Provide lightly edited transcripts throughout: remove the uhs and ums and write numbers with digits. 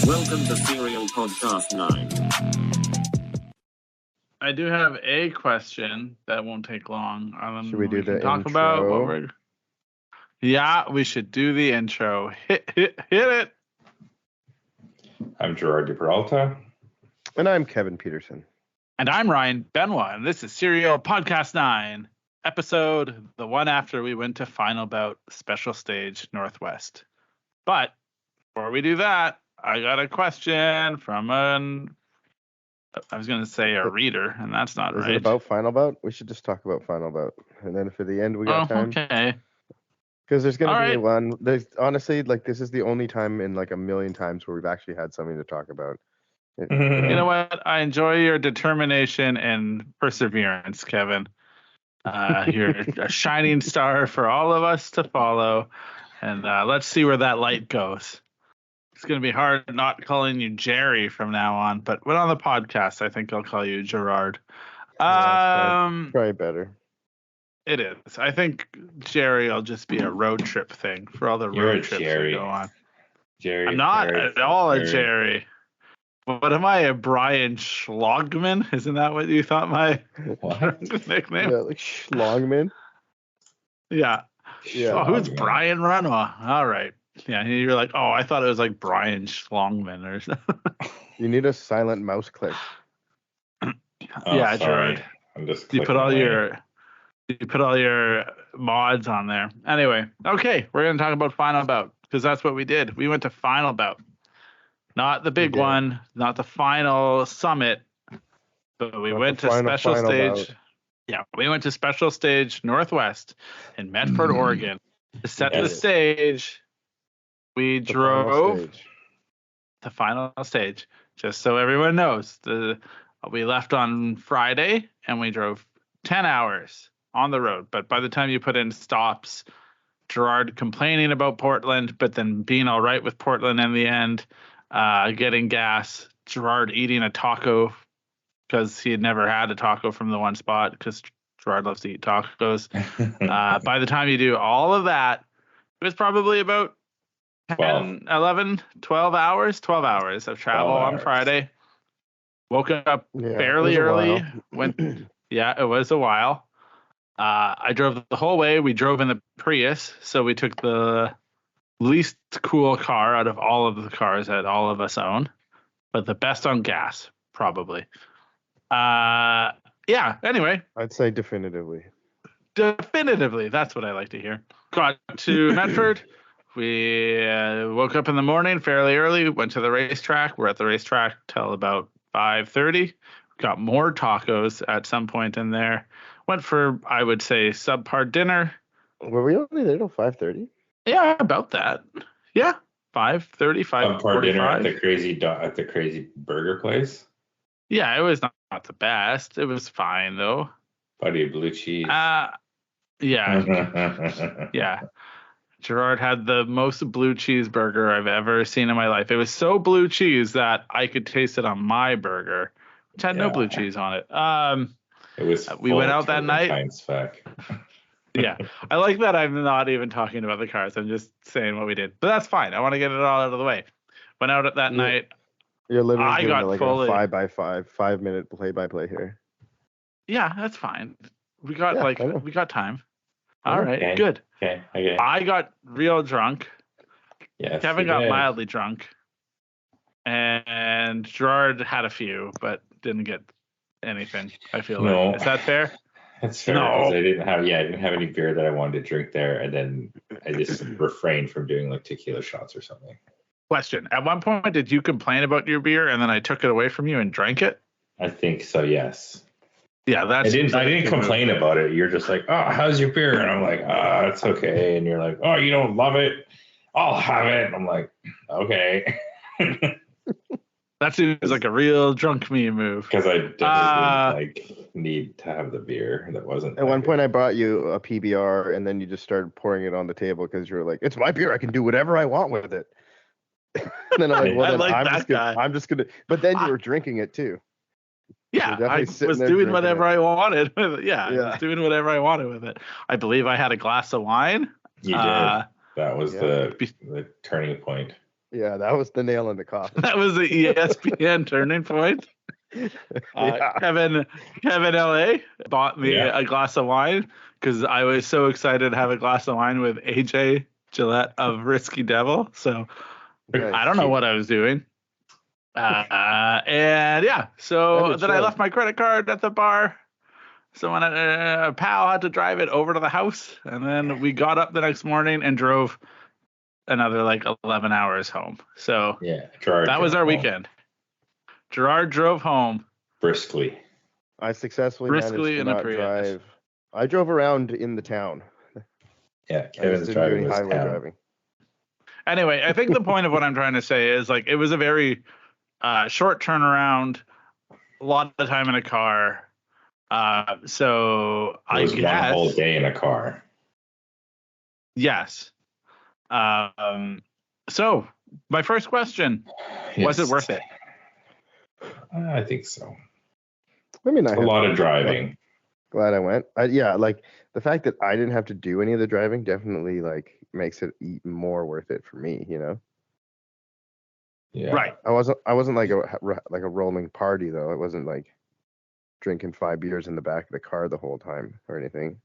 Welcome to SerialPodcastNine. I do have a question that won't take long. Should we do the talk intro? about what we're... Yeah, we should do the intro. Hit it. I'm Gerard DePeralta. And I'm Kevin Peterson. And I'm Ryan Benoit, and this is SerialPodcastNine, episode the one after we went to Final Bout Special Stage Northwest. But before we do that, I got a question from I was going to say a reader, and that's not right. Is it about Final Bout? We should just talk about Final Bout. And then for the end, we got time. Okay. Because there's going to be one. There's honestly, this is the only time in a million times where we've actually had something to talk about. You know what? I enjoy your determination and perseverance, Kevin. You're a shining star for all of us to follow. And let's see where that light goes. It's going to be hard not calling you Jerry from now on. But when on the podcast, I think I'll call you Gerard. Probably better. It is. I think Jerry will just be a road trip thing for all the road trips that go on. Jerry. I'm not at all a Jerry. What am I, a Brian Schlogman? Isn't that what you thought my nickname? Yeah, like Schlogman. Yeah. Yeah. Oh, who's Brian Renoir? All right. Yeah, you're like, oh, I thought it was like Brian Schlongman or something. You need a silent mouse click. Yeah, Gerard. I'm just you put all your mods on there. Anyway, okay, we're gonna talk about Final Bout because that's what we did. We went to Final Bout, not the big one, not the final summit, but we went to Special Stage. Bout. Yeah, we went to Special Stage Northwest in Medford, Oregon, to set the stage. We drove the final stage, just so everyone knows. We left on Friday and we drove 10 hours on the road. But by the time you put in stops, Gerard complaining about Portland, but then being all right with Portland in the end, getting gas, Gerard eating a taco because he had never had a taco from the one spot because Gerard loves to eat tacos. By the time you do all of that, it was probably about 12 hours of travel on Friday. Woke up fairly early. It was a while. I drove the whole way. We drove in the Prius, so we took the least cool car out of all of the cars that all of us own, but the best on gas, probably. Anyway. I'd say definitively. Definitively. That's what I like to hear. Got to Medford. We woke up in the morning fairly early, went to the racetrack. We're at the racetrack till about 5:30. Got more tacos at some point in there. Went for, I would say, subpar dinner. Were we only there till 5:30? Yeah, about that. Yeah, 5:30, 5:45. Subpar dinner at the crazy burger place. Yeah, it was not the best. It was fine though. Buddy, blue cheese. Yeah. Yeah. Gerard had the most blue cheeseburger I've ever seen in my life. It was so blue cheese that I could taste it on my burger, which had no blue cheese on it. It was. We went out that night. Yeah, I like that. I'm not even talking about the cars. I'm just saying what we did, but that's fine. I want to get it all out of the way. Went out at that night. You're literally doing a 5-by-5 play-by-play here. Yeah, that's fine. We got we got time. All right, okay. Good. Okay. I got real drunk. Yes. Kevin got mildly drunk. And Gerard had a few, but didn't get anything. I feel like. Is that fair? That's fair. No. I didn't have any beer that I wanted to drink there, and then I just refrained from doing tequila shots or something. Question: at one point, did you complain about your beer, and then I took it away from you and drank it? I think so. Yes. Yeah, I didn't complain about it. You're just like, oh, how's your beer? And I'm like, it's okay. And you're like, oh, you don't love it? I'll have it. And I'm like, okay. That seems like a real drunk me move. Because I definitely didn't need to have the beer. That wasn't. At one point, I brought you a PBR, and then you just started pouring it on the table because you were like, it's my beer. I can do whatever I want with it. And then I'm like, well, I'm just gonna. But then you were drinking it too. Yeah, I was doing whatever I wanted with it. Yeah, I was doing whatever I wanted with it. I believe I had a glass of wine. You did. That was the turning point. Yeah, that was the nail in the coffin. That was the ESPN turning point. Kevin LA bought me a glass of wine because I was so excited to have a glass of wine with AJ Gillette of Risky Devil. So I don't know what I was doing. And yeah, so then I left my credit card at the bar. So when a pal had to drive it over to the house, and then we got up the next morning and drove another like 11 hours home. So Gerard that was our weekend. Gerard drove home briskly. I successfully managed to not drive. I drove around in the town. Yeah, Kevin's driving highway driving. Anyway, I think the point of what I'm trying to say is like it was a very short turnaround, a lot of time in a car. So I guess one whole day in a car. Yes. So my first question, was it worth it? I think so. I mean, a lot of driving. Glad I went. Yeah, like the fact that I didn't have to do any of the driving definitely like makes it even more worth it for me, you know. Yeah. Right. I wasn't like a roaming party though. It wasn't like drinking 5 beers in the back of the car the whole time or anything.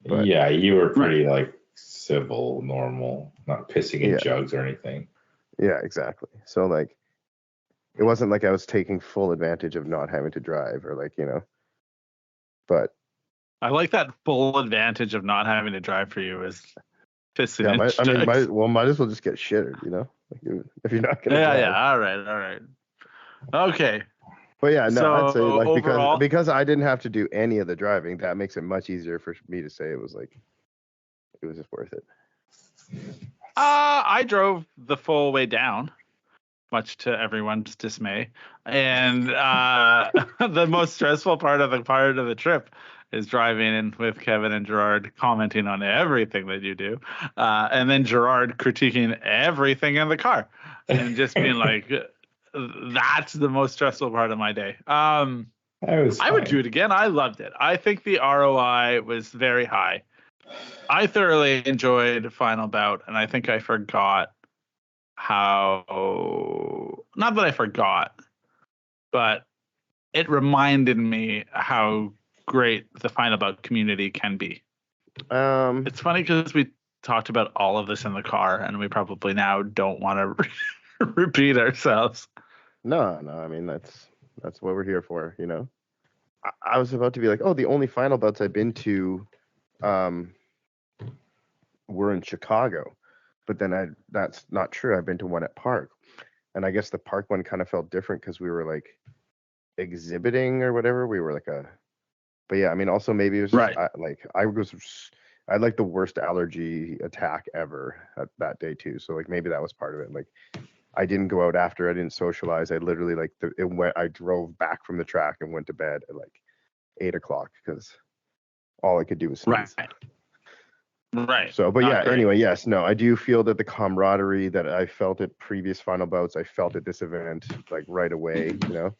But, yeah, you were pretty like civil, normal, not pissing in jugs or anything. Yeah, exactly. So like it wasn't like I was taking full advantage of not having to drive or like, you know. But I like that full advantage of not having to drive for you is pissing in jugs. might as well just get shitted, you know? Like, if you're not gonna drive. Yeah, all right. Okay. But yeah, no, I'd say like overall, because I didn't have to do any of the driving, that makes it much easier for me to say it was just worth it. I drove the full way down, much to everyone's dismay, and the most stressful part of the trip is driving in with Kevin and Gerard, commenting on everything that you do, and then Gerard critiquing everything in the car, and just being like. That's the most stressful part of my day. I would do it again. I loved it. I think the ROI was very high. I thoroughly enjoyed Final Bout, and I think I forgot how. Not that I forgot, but it reminded me how great the Final Bout community can be. It's funny because we talked about all of this in the car, and we probably now don't want to repeat ourselves. No. I mean, that's what we're here for, you know. I was about to be like, oh, the only Final Bouts I've been to, were in Chicago, but then that's not true. I've been to one at Park, and I guess the Park one kind of felt different because we were like exhibiting or whatever. We were like but yeah, I mean, also maybe it was just, I had like the worst allergy attack ever that day too. So like maybe that was part of it. Like. I didn't go out after. I didn't socialize. I literally I drove back from the track and went to bed at like 8:00 because all I could do was sneeze. Right. So, but yeah. Great. Anyway, yes, no, I do feel that the camaraderie that I felt at previous Final Bouts, I felt at this event like right away. You know.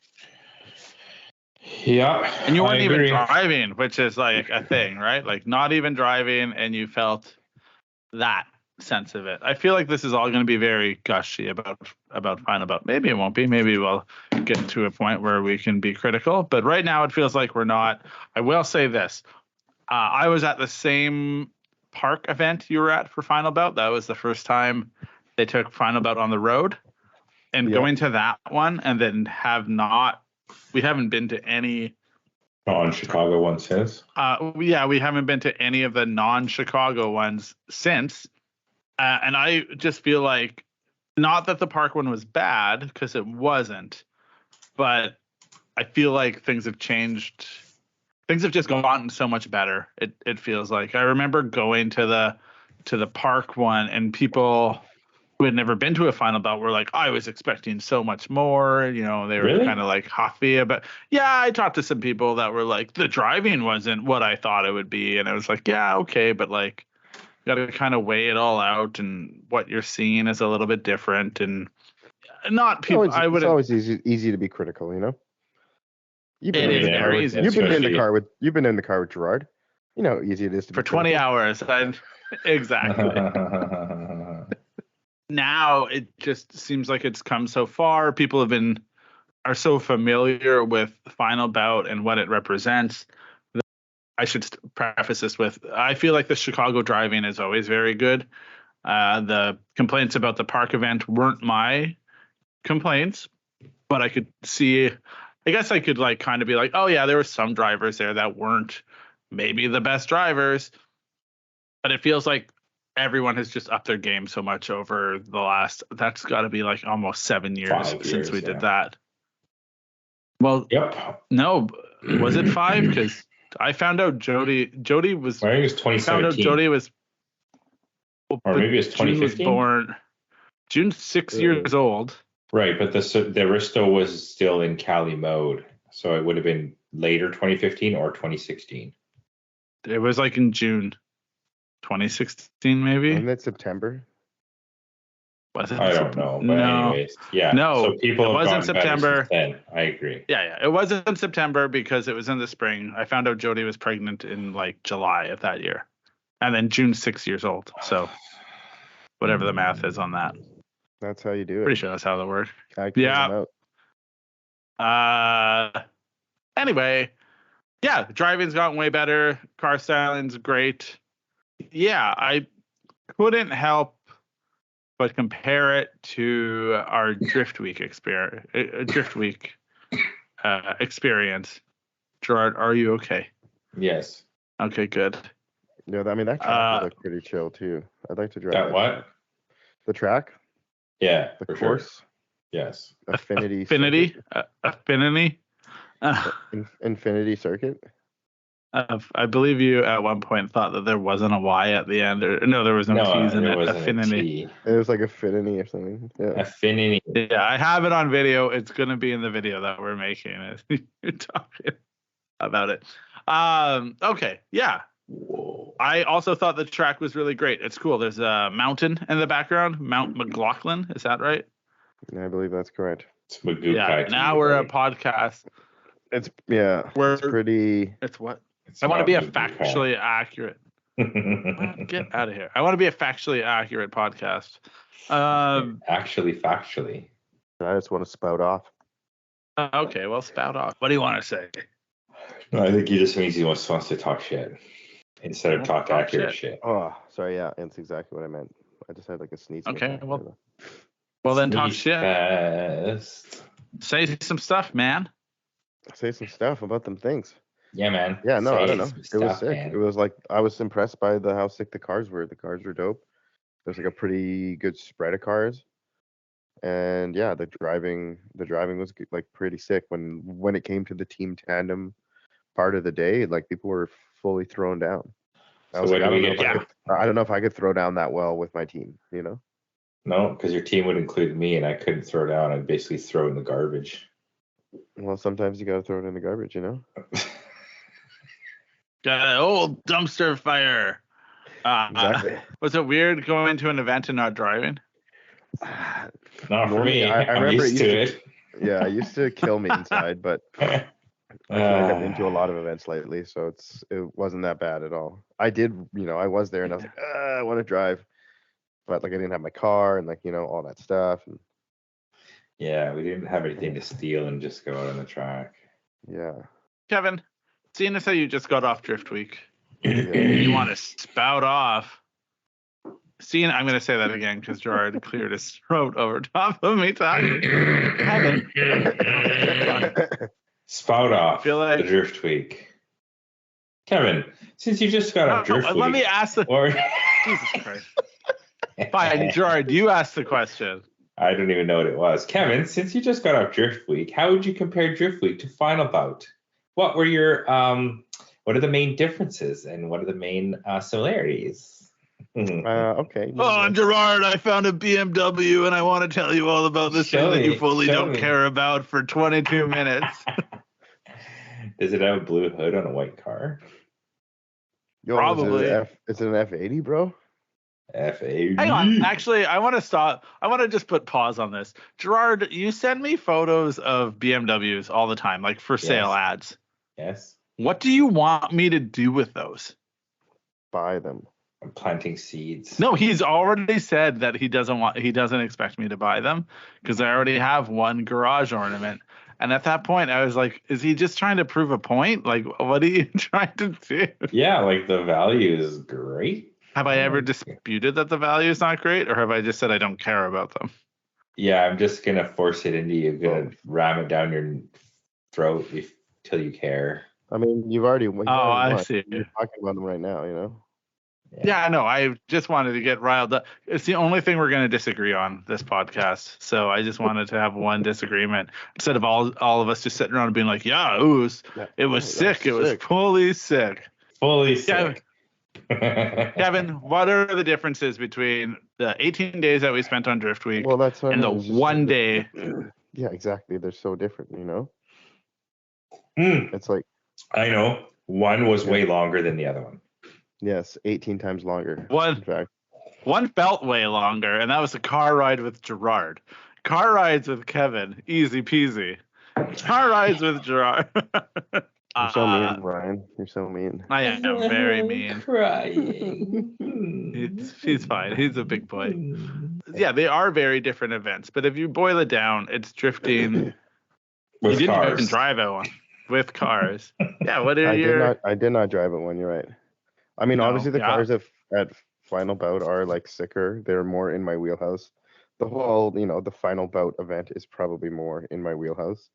Yeah. And you weren't even driving, which is like a thing, right? Like not even driving, and you felt that sense of it. I feel like this is all going to be very gushy about Final Bout. Maybe it won't be. Maybe we'll get to a point where we can be critical. But right now it feels like we're not. I will say this. I was at the same Park event you were at for Final Bout. That was the first time they took Final Bout on the road. And going to that one and then we haven't been to any non-Chicago ones since. We haven't been to any of the non-Chicago ones since. And I just feel like, not that the Park one was bad, because it wasn't, but I feel like things have changed. Things have just gotten so much better. It feels like. I remember going to the Park one, and people who had never been to a Final Bout were like, I was expecting so much more. You know, they were kind of like huffy about. Yeah, I talked to some people that were like, the driving wasn't what I thought it would be, and I was like, yeah, okay, but like. Got to kind of weigh it all out, and what you're seeing is a little bit different, and not people. It's always easy to be critical, you know. It is very easy. You've been in the car with Gerard. You know how easy it is to for 20 hours. Exactly. now it just seems like it's come so far. People are so familiar with Final Bout and what it represents. I should preface this with, I feel like the Chicago driving is always very good. The complaints about the park event weren't my complaints, but I could see, I guess I could like kind of be like, oh yeah, there were some drivers there that weren't maybe the best drivers, but it feels like everyone has just upped their game so much over the last, that's got to be like almost 7 years since we did that. Well, yep. No, was it 5? Because I found out Jody was. I think it was 2017. Found out Jody was. Or maybe it's 2015. June was born. June's 6 years old. Right, but the Risto was still in Cali mode, so it would have been later 2015 or 2016. It was like in June 2016, maybe. Wasn't it September? Was it? I don't know, but anyways, yeah. No, so people it wasn't September. Then. I agree. Yeah, it wasn't September because it was in the spring. I found out Jody was pregnant in like July of that year, and then June's 6 years old. So whatever the math is on that. That's how you do it. Pretty sure that's how that works. Yeah. Anyway, yeah, driving's gotten way better. Car styling's great. Yeah, I couldn't help but compare it to our Drift Week experience. Gerard, are you okay? Yes. Okay, good. Yeah, I mean that track looked pretty chill too. I'd like to drive that. What? The track? Yeah. The course? Sure. Yes. Affinity. Infinity Circuit. I believe you at one point thought that there wasn't a Y at the end, or no, there was no T's in it. Affinity. It was like affinity or something. Yeah. Affinity. Yeah, I have it on video. It's gonna be in the video that we're making. You're talking about it. Okay, yeah. Whoa. I also thought the track was really great. It's cool. There's a mountain in the background, Mount McLaughlin. Is that right? Yeah, I believe that's correct. It's Magoo. Yeah. Now we're a podcast. It's pretty. It's what? I want to be a factually accurate. Get out of here. I want to be a factually accurate podcast. Actually, factually. I just want to spout off. Okay, well, spout off. What do you want to say? No, I think he just means he wants to talk shit instead of talk accurate shit. Oh, sorry. Yeah, that's exactly what I meant. I just had like a sneeze. Okay, well then talk shit. Fast. Say some stuff, man. Say some stuff about them things. Yeah, man. Yeah, no, I don't know. It was sick. Man. It was like I was impressed by how sick the cars were. The cars were dope. There's like a pretty good spread of cars, and yeah, the driving was like pretty sick. When it came to the team tandem part of the day, like people were fully thrown down. I don't know if I could throw down that well with my team. You know? No, because your team would include me, and I couldn't throw down. I'd basically throw in the garbage. Well, sometimes you gotta throw it in the garbage, you know. Got an old dumpster fire. Exactly. Was it weird going to an event and not driving? Not for me. I remember used to it. Yeah, it used to kill me inside, but I feel like I've been to a lot of events lately, so it wasn't that bad at all. I did, I was there and I was like, I want to drive, but like I didn't have my car and like all that stuff. And yeah, we didn't have anything to steal and just go out on the track. Yeah. Kevin, seeing as how you just got off Drift Week, you want to spout off. I'm going to say that again because Gerard cleared his throat over top of me talking. Kevin. Spout off the Drift Week. Kevin, since you just got off Drift Week. Let me ask Jesus Christ. Fine, Gerard, you asked the question. I don't even know what it was. Kevin, since you just got off Drift Week, how would you compare Drift Week to Final Bout? What were your what are the main differences and what are the main similarities? Okay. Oh, Gerard, I found a BMW and I want to tell you all about this thing that you fully don't care about for 22 minutes. Does it have a blue hood on a white car? Probably. Is it an F80, bro? F80. Hang on. Actually, I want to stop. I want to just put pause on this. Gerard, you send me photos of BMWs all the time, like for sale ads. Yes. What do you want me to do with those? Buy them. I'm planting seeds. No, he's already said that he doesn't expect me to buy them because I already have one garage ornament. And at that point, I was like, is he just trying to prove a point? Like, what are you trying to do? Yeah, like the value is great. Have I ever disputed that the value is not great, or have I just said I don't care about them? Yeah, I'm just going to force it into you. Going to ram it down your throat till you care. I mean, you've already won. I see. You're talking about them right now, Yeah, I know. I just wanted to get riled up. It's the only thing we're going to disagree on this podcast. So I just wanted to have one disagreement instead of all of us just sitting around and being like, yeah, it was sick. It was fully sick. Fully sick. Kevin, what are the differences between the 18 days that we spent on Drift Week and the one day? Yeah, exactly. They're so different, Mm. It's like, I know. One was way longer than the other one. yes, 18 times longer. In fact. One felt way longer, and that was a car ride with Gerard. Car rides with Kevin, easy peasy. Car rides with Gerard. You're so mean, Ryan. You're so mean. I am very mean. Crying. He's fine. He's a big boy. Yeah, they are very different events, but if you boil it down, it's drifting. With you didn't cars. even drive at one. With cars. Yeah, what are your... I did not drive at one, you're right. I mean, obviously the cars at Final Bout are like sicker. They're more in my wheelhouse. The whole, the Final Bout event is probably more in my wheelhouse.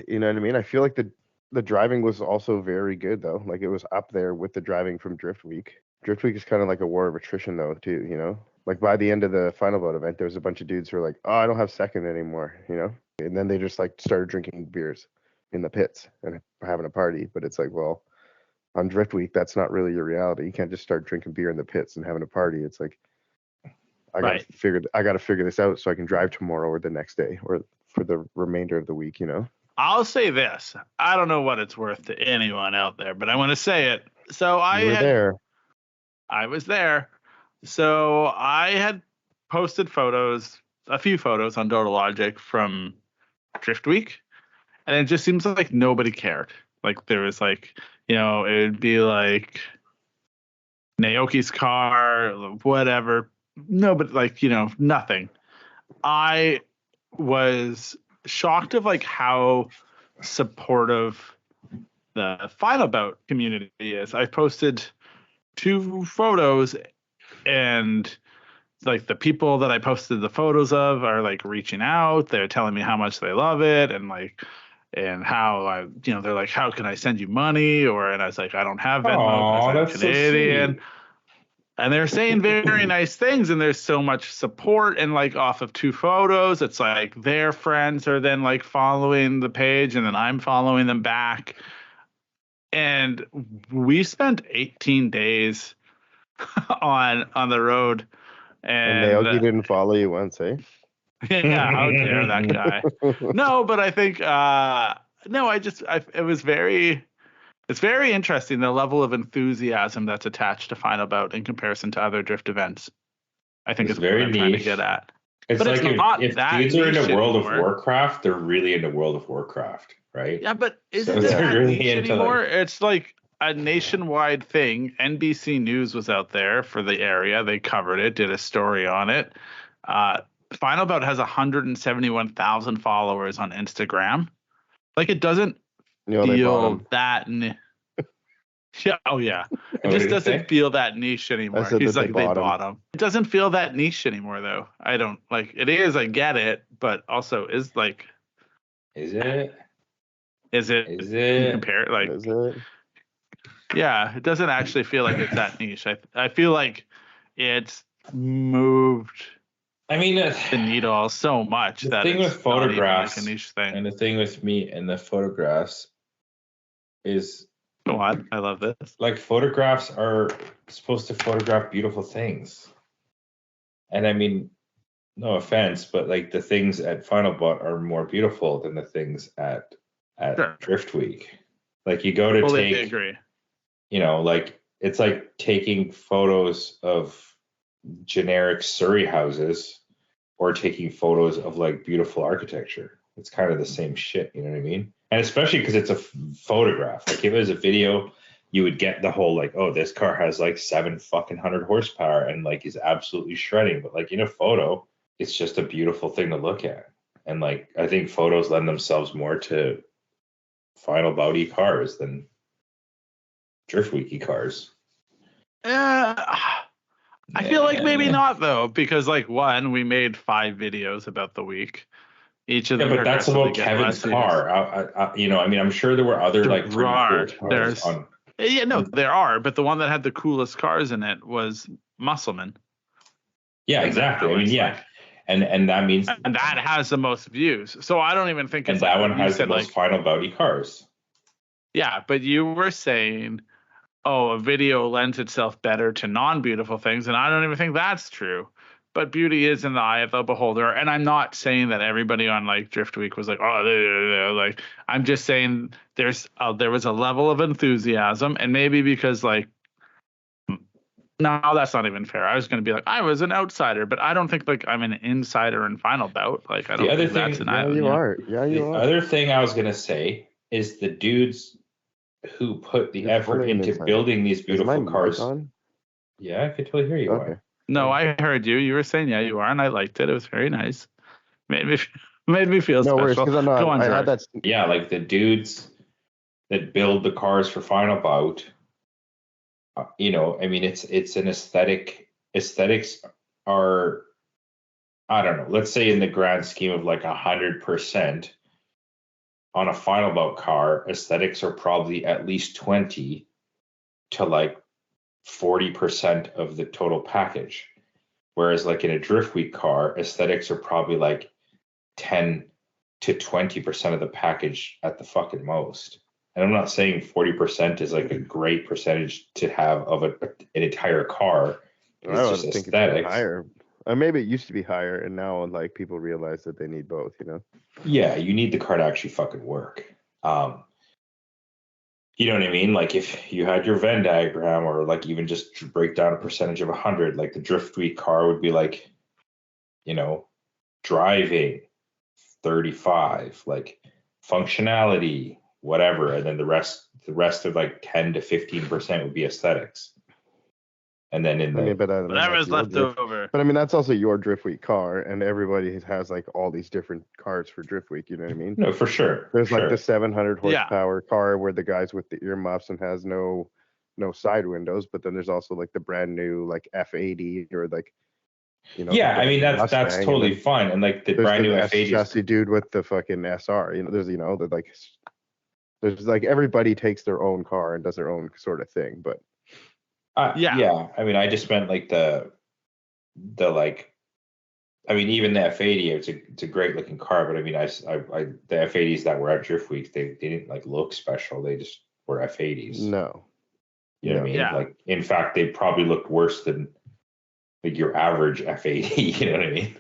You know what I mean? I feel like the driving was also very good though. Like it was up there with the driving from Drift Week. Drift Week is kind of like a war of attrition though too, Like by the end of the Final Bout event, there was a bunch of dudes who were like, "Oh, I don't have second anymore," And then they just like started drinking beers in the pits and having a party. But it's like, well, on Drift Week, that's not really your reality. You can't just start drinking beer in the pits and having a party. It's like, I got to figure this out so I can drive tomorrow or the next day or for the remainder of the week, I'll say this. I don't know what it's worth to anyone out there, but I want to say it. So I was there. So I had posted a few photos on Total Logic from Drift Week, and it just seems like nobody cared. Like there was like, it would be like Naoki's car, whatever. No, but like, nothing. I was shocked of like how supportive the Final Bout community is. I posted 2 photos and like the people that I posted the photos of are like reaching out. They're telling me how much they love it and how they're like, how can I send you money? And I was like, I don't have Venmo because I'm Canadian. So and they're saying very nice things, and there's so much support. And like off of 2 photos, it's like their friends are then like following the page, and then I'm following them back. And we spent 18 days on the road. And Naoki didn't follow you once, eh? Yeah, how dare that guy? No, but I think it's very interesting the level of enthusiasm that's attached to Final Bout in comparison to other drift events. I think it's very what I'm trying to get at. It's like if dudes are into World of Warcraft, they're really into World of Warcraft, right? Yeah, but isn't it really niche anymore? It's like a nationwide thing. NBC News was out there for the area. They covered it, did a story on it. Final Bout has 171,000 followers on Instagram. Like it doesn't feel that. Yeah. Oh yeah. It just doesn't feel that niche anymore. He's like they bought him. It doesn't feel that niche anymore though. I don't like it is. I get it, but also is like. Is it? Compare like. Is it? Yeah, it doesn't actually feel like it's that niche. I feel like it's moved. I mean, the needle so much the that thing with photographs like a niche thing. And the thing with me and the photographs is. Go on, I love this. Like photographs are supposed to photograph beautiful things, and I mean, no offense, but like the things at Final Bout are more beautiful than the things at Drift Week. Like you go to take. I agree. Like it's like taking photos of generic Surrey houses or taking photos of like beautiful architecture. It's kind of the same shit, you know what I mean? And especially because it's a photograph. Like if it was a video, you would get the whole like, oh, this car has like 700 horsepower and like is absolutely shredding. But like in a photo, it's just a beautiful thing to look at. And like I think photos lend themselves more to final bouty cars than drift weeky cars. I feel like maybe not though, because like one, we made 5 videos about the week. Each of them. Yeah, but that's about Kevin's car. I mean, I'm sure there were other like pretty cool cars on. Yeah, no, there are, but the one that had the coolest cars in it was Musselman. Yeah, exactly. I mean, yeah, and that means and that has the most views. So I don't even think it's that one has the most final bouty cars. Yeah, but you were saying, oh, a video lends itself better to non-beautiful things, and I don't even think that's true. But beauty is in the eye of the beholder, and I'm not saying that everybody on like Drift Week was like, oh, like I'm just saying there was a level of enthusiasm, and maybe because like, no, that's not even fair. I was going to be like, I was an outsider, but I don't think like I'm an insider in Final Bout. Like I don't think that's an. Yeah, you are. Yeah, you are. The other thing I was going to say is the dudes who put the effort into building these beautiful cars. Yeah, I could totally hear you. Okay. No, I heard you. You were saying, yeah, you are, and I liked it. It was very nice. Made me feel special. No worries, because I'm not. Go on, I had that. Yeah, like the dudes that build the cars for Final Bout. I mean, it's an aesthetic. Aesthetics are, I don't know. Let's say in the grand scheme of like 100% on a Final Bout car, aesthetics are probably at least 20 to like 40% of the total package. Whereas like in a Drift Week car, aesthetics are probably like 10 to 20% of the package at the fucking most. And I'm not saying 40% is like a great percentage to have of an entire car. It's I just think aesthetics. It's higher. Maybe it used to be higher, and now like people realize that they need both. Yeah, you need the car to actually fucking work. You know what I mean? Like if you had your Venn diagram, or like even just break down a percentage of 100, like the Drift Week car would be like, driving 35, like functionality, whatever, and then the rest of like 10 to 15% would be aesthetics. And then whatever's left over. But I mean, that's also your Drift Week car, and everybody has like all these different cars for Drift Week. You know what I mean? No, for sure. There's like the 700 horsepower car where the guys with the earmuffs and has no side windows, but then there's also like the brand new like F80 or like, Yeah, I mean that's totally fine, and like the brand new F80 chassis dude with the fucking SR. There's like everybody takes their own car and does their own sort of thing, but. Yeah. I mean, I just meant like the like, I mean, even the F80, it's a great looking car, but I mean, the F80s that were at Drift Week, they didn't like look special. They just were F80s. No. You know what I mean? Yeah. Like, in fact, they probably looked worse than like your average F80. You know what I mean?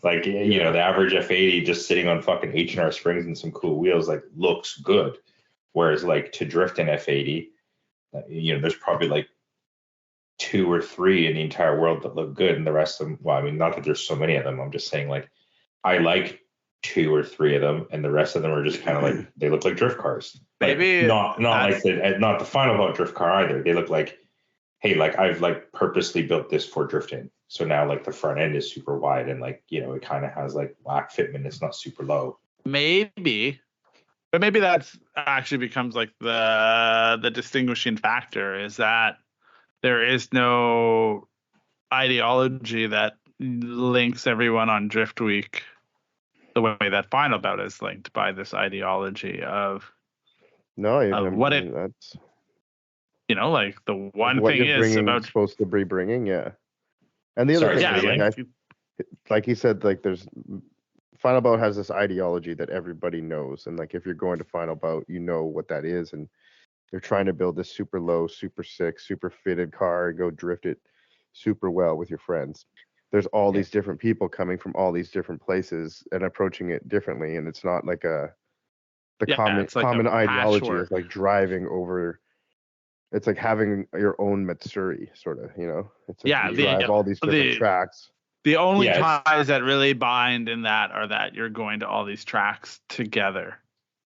Like, the average F80 just sitting on fucking H&R springs and some cool wheels, like looks good. Whereas like to drift an F80, there's probably like 2 or 3 in the entire world that look good, and the rest of them, well, I mean, not that there's so many of them. I'm just saying, like, I like 2 or 3 of them, and the rest of them are just kind of like, they look like drift cars. Maybe not the Final Bout drift car either. They look like, hey, like I've like purposely built this for drifting. So now like the front end is super wide, and like, it kind of has like whack fitment. It's not super low. Maybe. But maybe that's actually becomes like the distinguishing factor, is that there is no ideology that links everyone on Drift Week the way that Final Bout is linked by this ideology of what it. That's like the one thing is about supposed to be bringing, yeah. And the other thing, like he said, like there's. Final Bout has this ideology that everybody knows, and like if you're going to Final Bout, you know what that is, and they're trying to build this super low, super sick, super fitted car and go drift it super well with your friends. There's all these different people coming from all these different places and approaching it differently, and it's not like common ideology is like driving over. It's like having your own Matsuri, sort of, It's like you drive all these different tracks. The only ties that really bind in that are that you're going to all these tracks together.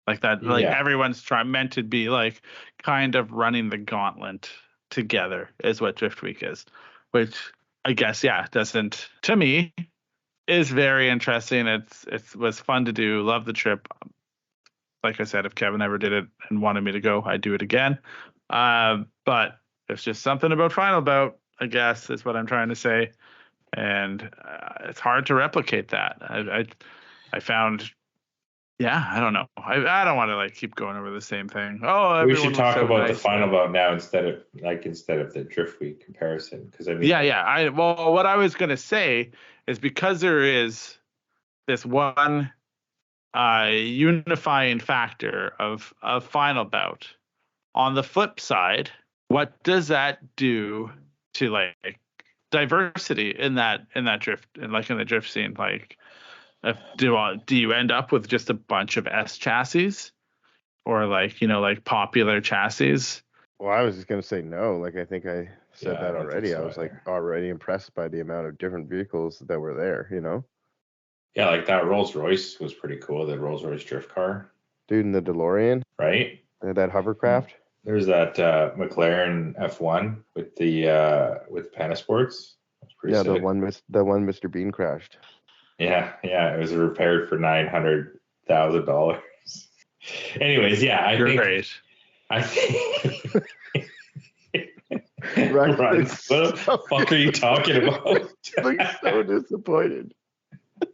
Like that, like Yeah. everyone's meant to be like kind of running the gauntlet together is what Drift Week is, which I guess, yeah, doesn't, to me, is very interesting. It was fun to do. Love the trip. Like I said, if Kevin ever did it and wanted me to go, I'd do it again. But it's just something about Final Bout, I guess, is what I'm trying to say. And it's hard to replicate that. I found, yeah, I don't know. I don't want to like keep going over the same thing. Oh, We everyone should was talk so about nice. the Final Bout now instead of the Drift Week comparison, because I mean, Yeah. Well, what I was gonna say is because there is this one unifying factor of Final Bout. On the flip side, what does that do to like diversity in that drift, and like in the drift scene? Like, do you end up with just a bunch of S chassis, or like like popular chassis? Well, I was just gonna say no. Like I think I said Yeah, I that don't think already. so I was like either. already impressed by the amount of different vehicles that were there. yeah, like that Rolls Royce was pretty cool. The Rolls Royce drift car, Dude, in the DeLorean, right? that hovercraft. There's that McLaren F1 with the with Panasports. That's pretty Yeah, sick. the one Mr. Bean crashed. Yeah, it was repaired for $900,000. Anyways, yeah, Great. I think. Right, Ryan, looks what the fuck are you talking about? Looks so disappointed.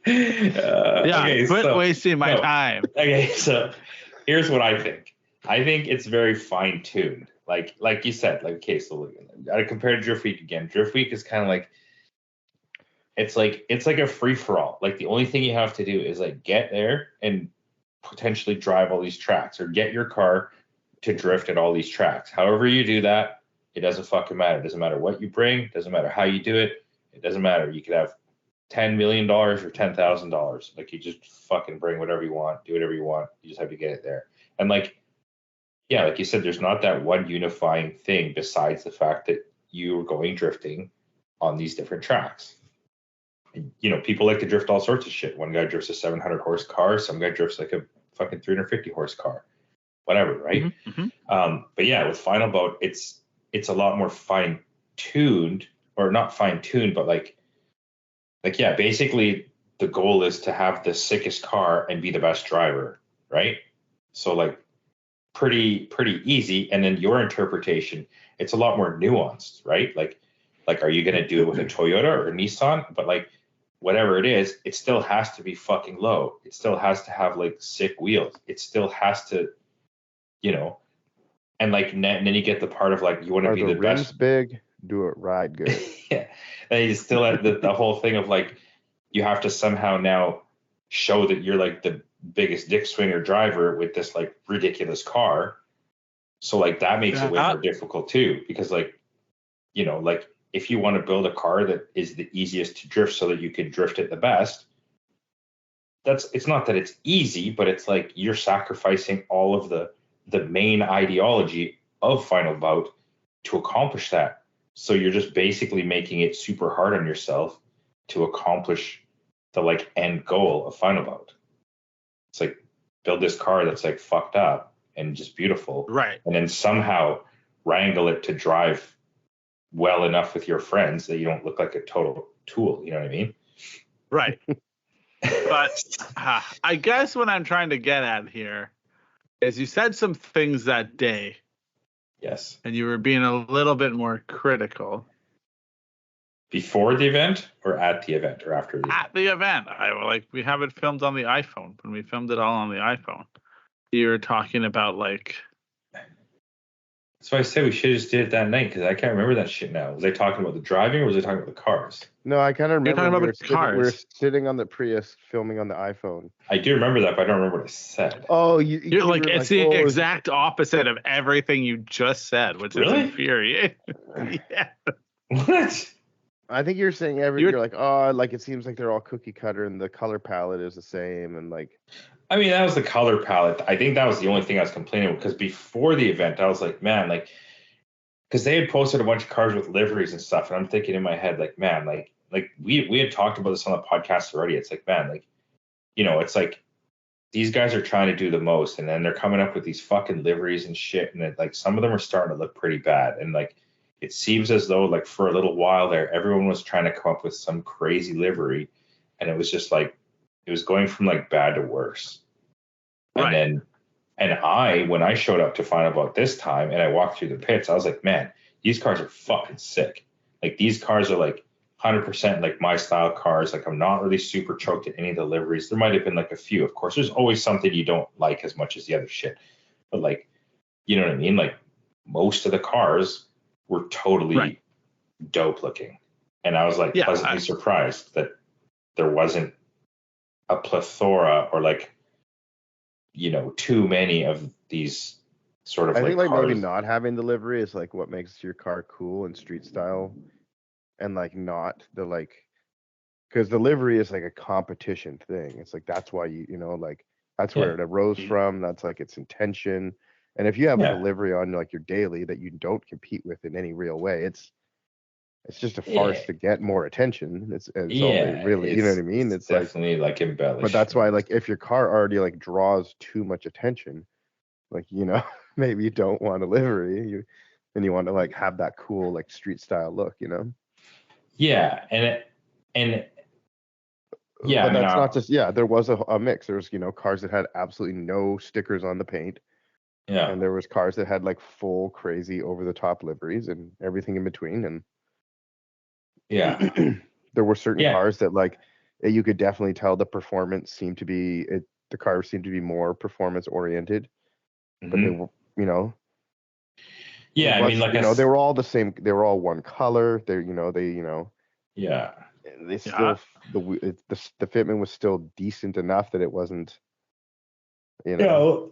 Yeah, okay, quit wasting my time. Okay, so here's what I think. I think it's very fine tuned. Like you said, like okay, so I compared Drift Week again. Drift Week is kind of like it's like a free for all. Like the only thing you have to do is like get there and potentially drive all these tracks, or get your car to drift at all these tracks. However you do that, it doesn't fucking matter. It doesn't matter what you bring. It doesn't matter how you do it. It doesn't matter. You could have $10 million or $10,000. Like you just fucking bring whatever you want, do whatever you want. You just have to get it there. And like, yeah, like you said, there's not that one unifying thing besides the fact that you're going drifting on these different tracks. And, people like to drift all sorts of shit. One guy drifts a 700 horse car. Some guy drifts like a fucking 350 horse car, whatever, right? But yeah, with Final Bout, it's a lot more fine tuned, or not fine tuned, but like yeah, basically the goal is to have the sickest car and be the best driver, right? So like pretty easy. And then your interpretation, it's a lot more nuanced, right? Like are you going to do it with a Toyota or a Nissan? But like whatever it is, it still has to be fucking low. It still has to have like sick wheels. It still has to, and like and then you get the part of like you want to be the rims best. Big, do it ride good. Yeah, and you still have the whole thing of like you have to somehow now show that you're like the biggest dick swinger driver with this like ridiculous car. So like that makes it way more difficult too, because like like if you want to build a car that is the easiest to drift so that you can drift it the best, it's not that it's easy, but it's like you're sacrificing all of the main ideology of Final Bout to accomplish that. So you're just basically making it super hard on yourself to accomplish the like end goal of Final Bout. It's like build this car that's like fucked up and just beautiful, right? And then somehow wrangle it to drive well enough with your friends that you don't look like a total tool. You know what I mean? Right. But I guess what I'm trying to get at here is you said some things that day. Yes. And you were being a little bit more critical. Before the event or at the event or after the event? At the event. We have it filmed on the iPhone. When we filmed it all on the iPhone, you were talking about like. That's why I said we should have just did it that night, because I can't remember that shit now. Was I talking about the driving or was I talking about the cars? No, I kind of remember talking about the cars. We were sitting on the Prius filming on the iPhone. I do remember that, but I don't remember what I said. Oh, you're like, it's the exact opposite of everything you just said, which is infuriating. Yeah. What? I think you're saying you're like, oh, like it seems like they're all cookie cutter and the color palette is the same, and like. I mean, that was the color palette. I think that was the only thing I was complaining because before the event, I was like, man, like, because they had posted a bunch of cars with liveries and stuff, and I'm thinking in my head, like, man, like we had talked about this on the podcast already. It's like, man, like, it's like these guys are trying to do the most, and then they're coming up with these fucking liveries and shit, and like some of them are starting to look pretty bad, and like it seems as though like for a little while there, everyone was trying to come up with some crazy livery, and it was just like it was going from like bad to worse. Right. And when I showed up to Final Bout this time and I walked through the pits, I was like, man, these cars are fucking sick. Like these cars are like 100% like my style cars. Like I'm not really super choked at any of the liveries. There might have been like a few. Of course, there's always something you don't like as much as the other shit. But like, you know what I mean? Like most of the cars were totally dope looking. And I was like pleasantly surprised that there wasn't a plethora or like, you know, too many of these sort of I think like cars. maybe not having the livery is like what makes your car cool and street style, and like not the like, because the livery is like a competition thing. It's like that's why you know like that's where it arose from. That's like its intention. And if you have like a livery on like your daily that you don't compete with in any real way, it's just a farce to get more attention. It's all they really, you know what I mean? It's definitely like embellished. But that's why like if your car already like draws too much attention, like, you know, maybe you don't want a livery, and you want to like have that cool like street style look, you know? Yeah, and yeah, but that's not just there was a mix. There was, you know, cars that had absolutely no stickers on the paint. Yeah. And there was cars that had like full crazy over the top liveries and everything in between. And there were certain cars that like you could definitely tell the performance seemed to be the cars seemed to be more performance oriented, but they were, you know, I mean, like, you know, they were all the same. They were all one color. They still the fitment was still decent enough that it wasn't, you know.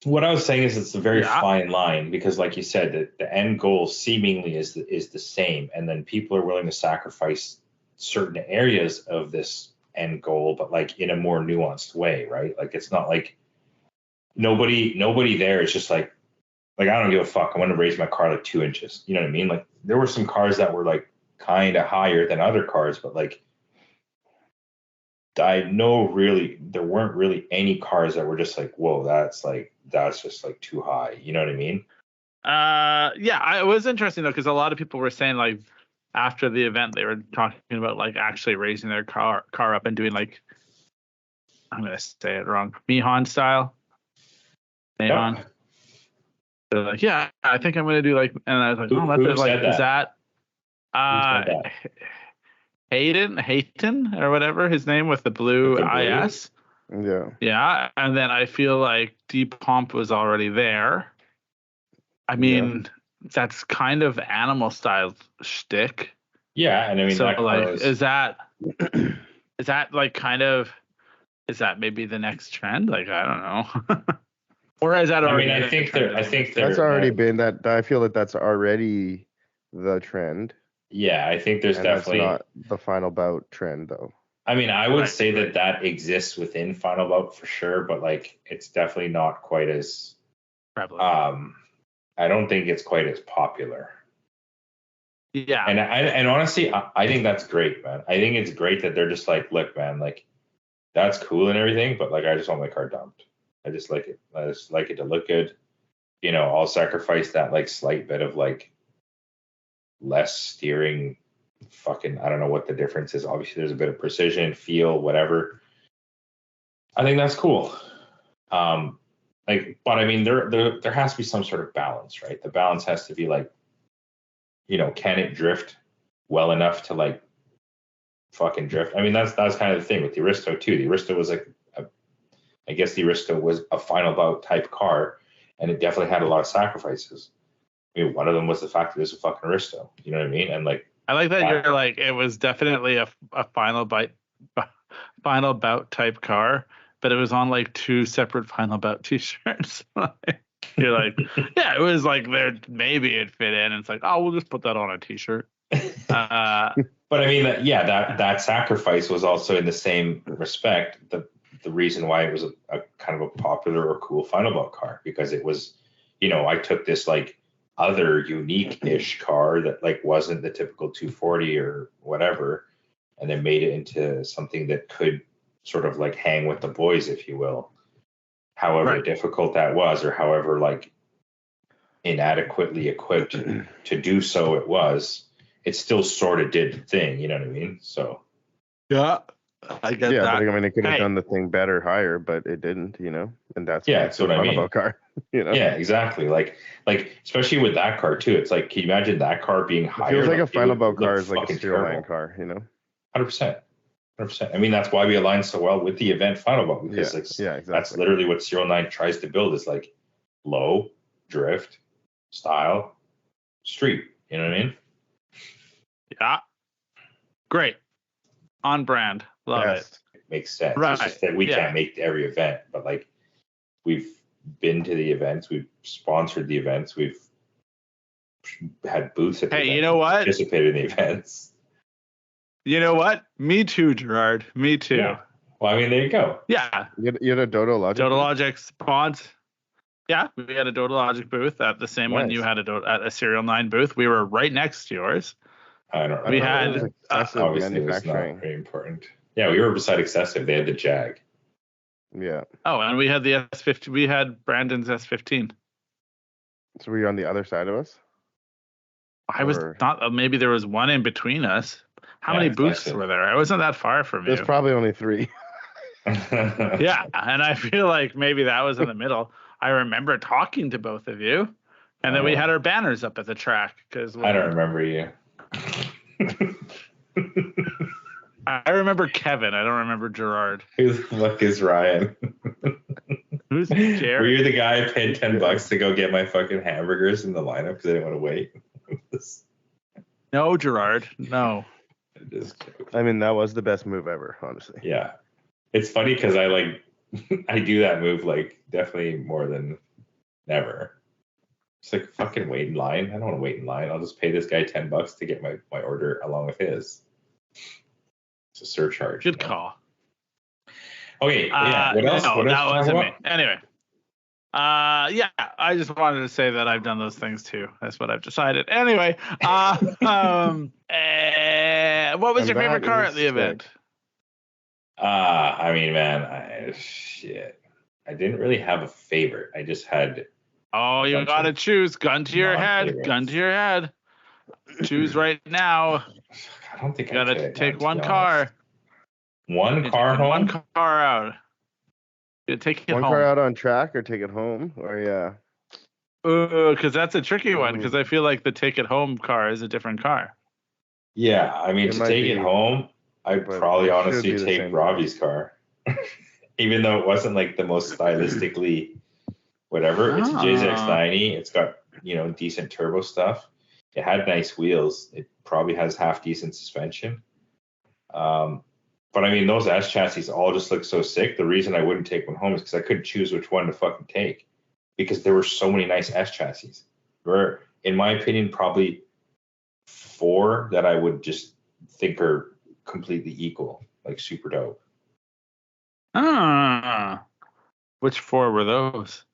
What I was saying is it's a very fine line, because like you said, the end goal seemingly is the same, and then people are willing to sacrifice certain areas of this end goal, but like in a more nuanced way, right? Like it's not like nobody there is just like I don't give a fuck, I want to raise my car like 2 inches. You know what I mean? Like there were some cars that were like kind of higher than other cars, but like I know really there weren't really any cars that were just like, whoa, that's just like too high. You know what I mean? It was interesting though, because a lot of people were saying like after the event they were talking about like actually raising their car up and doing like, I'm gonna say it wrong, Mihan style. Mihan. Yep. They're like, yeah, I think I'm gonna do like, and I was like, who said that? Hayton or whatever his name with the blue IS. Yeah, and then I feel like Deep Pump was already there. I mean, that's kind of animal style shtick. Yeah, and I mean, so like, is that like kind of, is that maybe the next trend? Like, I don't know. Or is that already? I mean, I think that's already been that. I feel that that's already the trend. Yeah, I think there's definitely that's not the Final Bout trend though. I mean, I would say that exists within Final Bout for sure, but like it's definitely not quite as prevalent. I don't think it's quite as popular. Yeah. And honestly, I think that's great, man. I think it's great that they're just like, look, man, like that's cool and everything, but like I just want my car dumped. I just like it. I just like it to look good. You know, I'll sacrifice that like slight bit of like less steering. Fucking, I don't know what the difference is. Obviously, there's a bit of precision, feel, whatever. I think that's cool. But I mean, there has to be some sort of balance, right? The balance has to be like, you know, can it drift well enough to like fucking drift? I mean, that's kind of the thing with the Aristo too. The Aristo was like, I guess the Aristo was a Final Bout type car, and it definitely had a lot of sacrifices. I mean, one of them was the fact that it was a fucking Aristo. You know what I mean? And like, I like that you're like, it was definitely a Final Bout type car, but it was on like 2 separate Final Bout t-shirts. You're like, yeah, it was like there, maybe it fit in. And it's like, oh, we'll just put that on a t-shirt. But I mean, that sacrifice was also in the same respect the reason why it was a kind of a popular or cool Final Bout car, because it was, you know, I took this like other unique-ish car that like wasn't the typical 240 or whatever, and then made it into something that could sort of like hang with the boys, if you will. However difficult that was, or however like inadequately equipped to do so it still sort of did the thing, you know what I mean? So yeah, I get that. But I mean, it could have done the thing better, higher, but it didn't, you know. And that's what I mean. About car, you know. Yeah, exactly. Like especially with that car too. It's like, can you imagine that car being higher? It feels like a Final Bout car is like a serial line car, you know. 100%. I mean, that's why we align so well with the event Final Bout, because exactly. That's literally what SerialNine tries to build, is like low drift style street. You know what I mean? Yeah. Great. On brand. Love it. Makes sense. Right. It's just that we can't make every event, but like we've been to the events, we've sponsored the events, we've had booths at the events, you know what? Participated in the events. You know what? Me too, Gerard. Me too. Yeah. Well, I mean, there you go. Yeah. You had a Dodo Logic. Dodo Logic spawns. Yeah, we had a Dodo Logic booth at the same one you had at a SerialNine booth. We were right next to yours. I don't know. We had obviously it was not very important. Yeah, we were beside Excessive. They had the Jag. Yeah. Oh, and we had the S15. We had Brandon's S15. So were you on the other side of us? I was not. Maybe there was one in between us. How many booths were there? I wasn't that far from you. There's probably only 3. Yeah, and I feel like maybe that was in the middle. I remember talking to both of you, and then we had our banners up at the track. I don't remember you. I remember Kevin. I don't remember Gerard. Who the fuck is Ryan? Who's Gerard? Were you the guy I paid $10 to go get my fucking hamburgers in the lineup because I didn't want to wait? No, Gerard. No. I mean, that was the best move ever, honestly. Yeah. It's funny because I do that move like definitely more than ever. It's like fucking wait in line. I don't want to wait in line. I'll just pay this guy $10 to get my order along with his. It's a surcharge. Good call. Okay. Yeah. What else? No, that wasn't me. Anyway. Yeah, I just wanted to say that I've done those things too. That's what I've decided. Anyway, what was your favorite car at the event? I mean, man, I didn't really have a favorite. I just had. Oh, you gotta choose. Gun to your head. Gun to your head. Choose right now. I don't think you gotta take one car. One car home. One car out. You take it one home. Car out on track or take it home, or yeah. Because that's a tricky one. Because I feel like the take it home car is a different car. Yeah, I mean, to take it home, I'd probably honestly take Robbie's car, even though it wasn't like the most stylistically whatever. It's a JZX90. It's got decent turbo stuff. It had nice wheels. It probably has half decent suspension. But I mean, those S chassis all just look so sick. The reason I wouldn't take one home is because I couldn't choose which one to fucking take, because there were so many nice S chassis. There were, in my opinion, probably 4 that I would just think are completely equal, like super dope. Which 4 were those?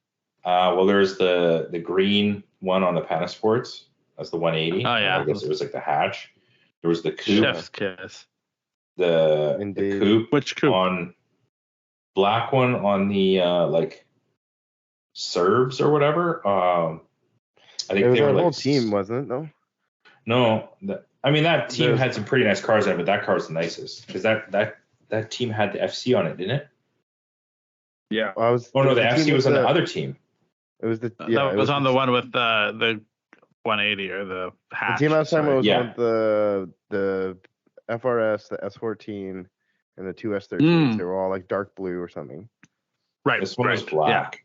Well, there's the green one on the Panasports. That's the 180. Oh yeah. I guess it was like the hatch. There was the coupe. Chef's kiss. The coupe. Which coupe? On black one on the like serves or whatever. I think it was they were our like whole team, wasn't it? Though. No, I mean that team had some pretty nice cars in it, but that car was the nicest because that team had the FC on it, didn't it? Yeah. Well, the FC was on the other team. It was the that was on the one with the 180 or the hatch. The team last time was on the FRS, the S14, and the 2 S13s. They were all like dark blue or something. Right. This one was black.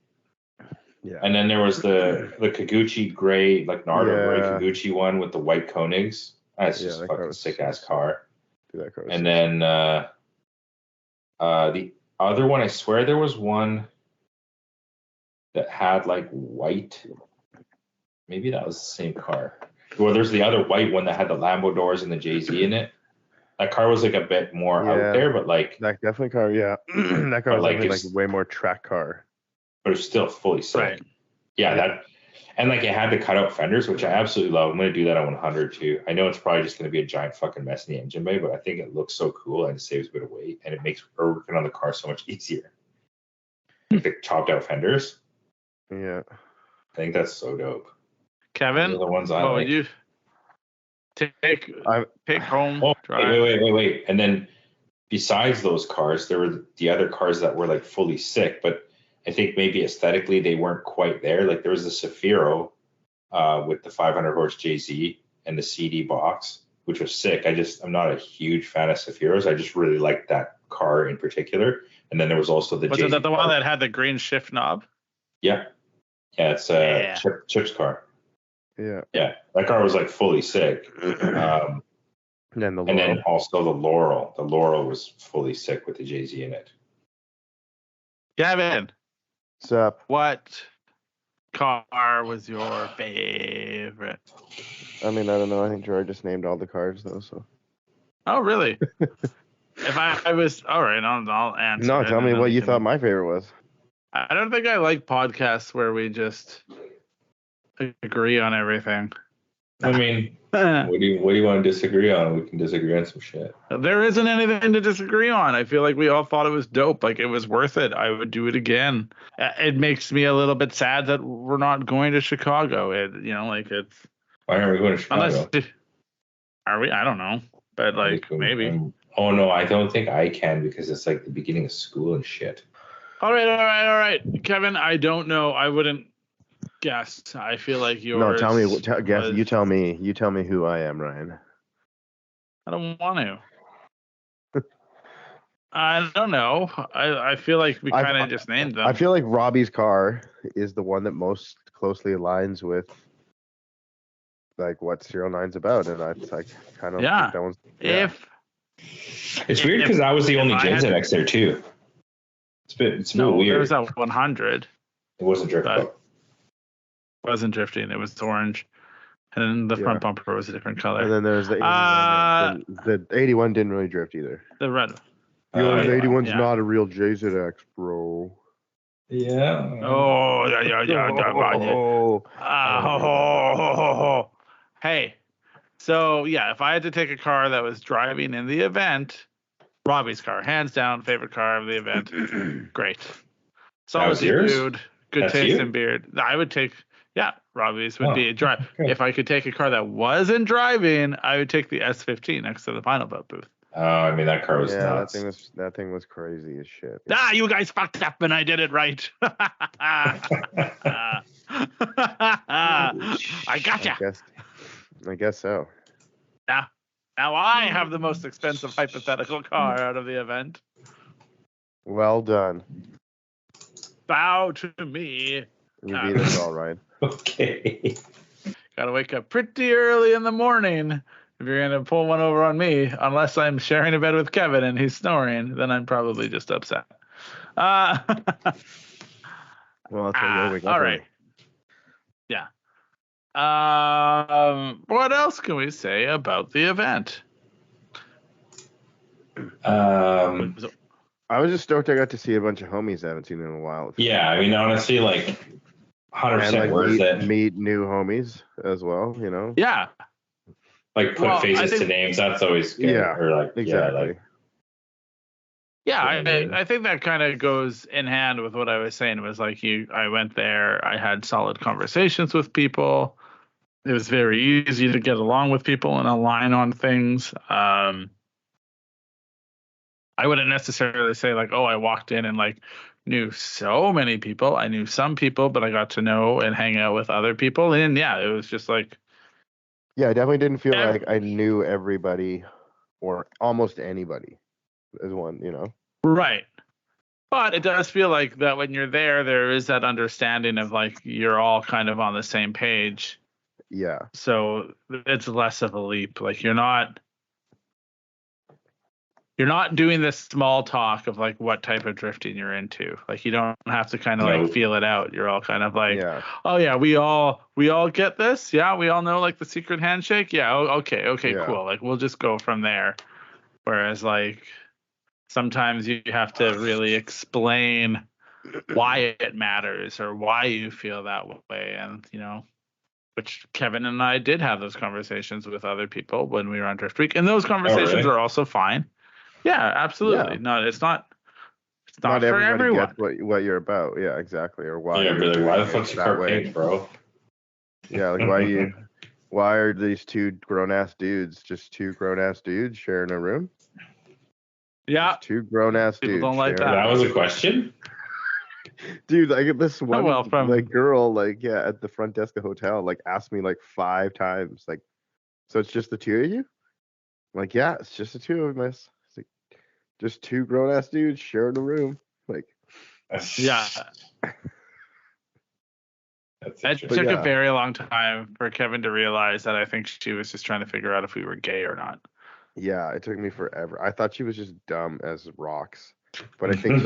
Yeah. And then there was the Kaguchi gray, like Nardo gray Kaguchi one with the white Koenigs. That's just a fucking sick ass car. And then the other one, I swear there was one that had like white. Maybe that was the same car. Well, there's the other white one that had the Lambo doors and the Jay-Z in it. That car was like a bit more out there, but like that definitely car, yeah. That car was like way more track car. But it's still fully sick. Right. Yeah, And like it had the cutout fenders, which I absolutely love. I'm going to do that on 100 too. I know it's probably just going to be a giant fucking mess in the engine bay, but I think it looks so cool and it saves a bit of weight and it makes working on the car so much easier. Like the chopped out fenders. Yeah. I think that's so dope. Kevin, Those are the ones I what like. would you pick home? Oh, drive? wait. And then besides those cars, there were the other cars that were like fully sick, but I think maybe aesthetically they weren't quite there. Like there was the Safiro with the 500 horse JZ and the CD box, which was sick. I'm not a huge fan of Safiros. I just really liked that car in particular. And then there was also the Was JZ it the car. one that had the green shift knob? Yeah, it's Chip's car. Yeah. Yeah, that car was like fully sick. And then And then also the Laurel. The Laurel was fully sick with the JZ in it. Kevin, what's up? what car was your favorite? I mean, I don't know. I think Gerard just named all the cars though. So. Oh, really? If I was all right, I'll answer. No, it tell and me then what we you can- thought my favorite was. I don't think I like podcasts where we just agree on everything. I mean, what do you want to disagree on? We can disagree on some shit. There isn't anything to disagree on. I feel like we all thought it was dope. Like it was worth it. I would do it again. It makes me a little bit sad that we're not going to Chicago. It's Why aren't we going to Chicago? Are we? I don't know. But like maybe. Oh no, I don't think I can because it's like the beginning of school and shit. All right, Kevin. I don't know. I wouldn't guess. I feel like yours. No, tell me. Guess. You tell me. You tell me who I am, Ryan. I don't want to. I don't know. I feel like we kind of just named them. I feel like Robbie's car is the one that most closely aligns with like what SerialNine's about, and I kind of think that one's. Yeah. It's weird because I was the only if I had JZX there too. It's a bit weird. There was that 100. It wasn't drifting. It wasn't drifting. It was orange, and then the front bumper was a different color. And then there's the 81. The 81 didn't really drift either. The red. The 81's not a real JZX, bro. Yeah. Oh, yeah. Hey, so yeah, if I had to take a car that was driving in the event, Robbie's car, hands down, favorite car of the event. Great. Solid dude, good taste in beard. I would take, Robbie's would be a drive. Okay. If I could take a car that wasn't driving, I would take the S15 next to the Final Bout booth. Oh, I mean that car was nuts. That thing was crazy as shit. You guys fucked up and I did it right. I gotcha. I guess so. Now I have the most expensive hypothetical car out of the event. Well done. Bow to me. You beat us all right. Okay. Gotta wake up pretty early in the morning if you're gonna pull one over on me. Unless I'm sharing a bed with Kevin and he's snoring, then I'm probably just upset. Well, that's what we got. All right. Yeah. What else can we say about the event? I was just stoked I got to see a bunch of homies I haven't seen in a while. Yeah, I mean, honestly, like 100% worth it. Meet new homies as well, you know? Yeah. Like put faces to names. That's always good. Yeah, or like, exactly. I think that kind of goes in hand with what I was saying. It was like I went there, I had solid conversations with people. It was very easy to get along with people and align on things. I wouldn't necessarily say like, I walked in and like knew so many people. I knew some people, but I got to know and hang out with other people. And it was just like. Yeah, I definitely didn't feel like I knew everybody or almost anybody as one, you know? Right. But it does feel like that when you're there is that understanding of like you're all kind of on the same page. Yeah. So it's less of a leap. Like you're not doing this small talk of like what type of drifting you're into. Like you don't have to kind of like feel it out. You're all kind of like, oh yeah, we all get this. Yeah, we all know like the secret handshake. Yeah, okay, cool. Like we'll just go from there. Whereas like sometimes you have to really explain why it matters or why you feel that way. And, which Kevin and I did have those conversations with other people when we were on Drift Week. And those conversations really? are also fine. Yeah, absolutely. Yeah. No, it's not Not for everybody everyone. gets what you're about. Yeah, exactly. Or why. Yeah, but like, why the fuck's that your car way. pink, bro? Yeah, like why are these two grown ass dudes just two grown ass dudes sharing a room? Yeah. Just two grown ass People dudes. don't like sharing that. That was a question? Dude, I get this one from- girl at the front desk of the hotel asked me 5 times so it's just the two of you? I'm like, yeah, it's just the two of us. It's like just two grown ass dudes sharing a room. Yeah. It took a very long time for Kevin to realize that I think she was just trying to figure out if we were gay or not. Yeah, it took me forever. I thought she was just dumb as rocks, but I think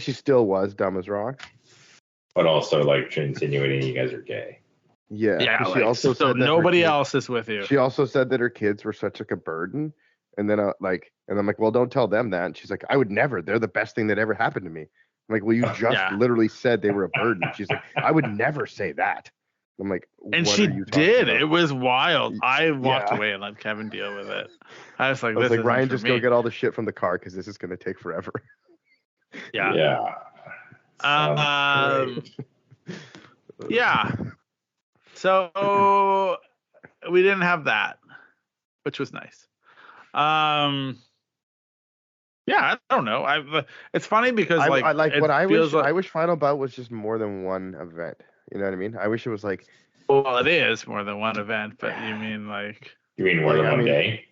she still was dumb as rocks. But also insinuating you guys are gay. Yeah. Yeah. She also so said that nobody else is with you. She also said that her kids were such a burden, and then and I'm like, well, don't tell them that. And she's like, I would never. They're the best thing that ever happened to me. I'm like, well, you just literally said they were a burden. She's like, I would never say that. I'm like, and what she are you did. about? It was wild. I walked away and let Kevin deal with it. I was like, Ryan, just go get all the shit from the car because this is going to take forever. Yeah. Yeah. So we didn't have that, which was nice. Yeah, I don't know. It's funny because I wish Final Bout was just more than one event. You know what I mean? I wish it was well, it is more than one event, but you mean you mean more than one day?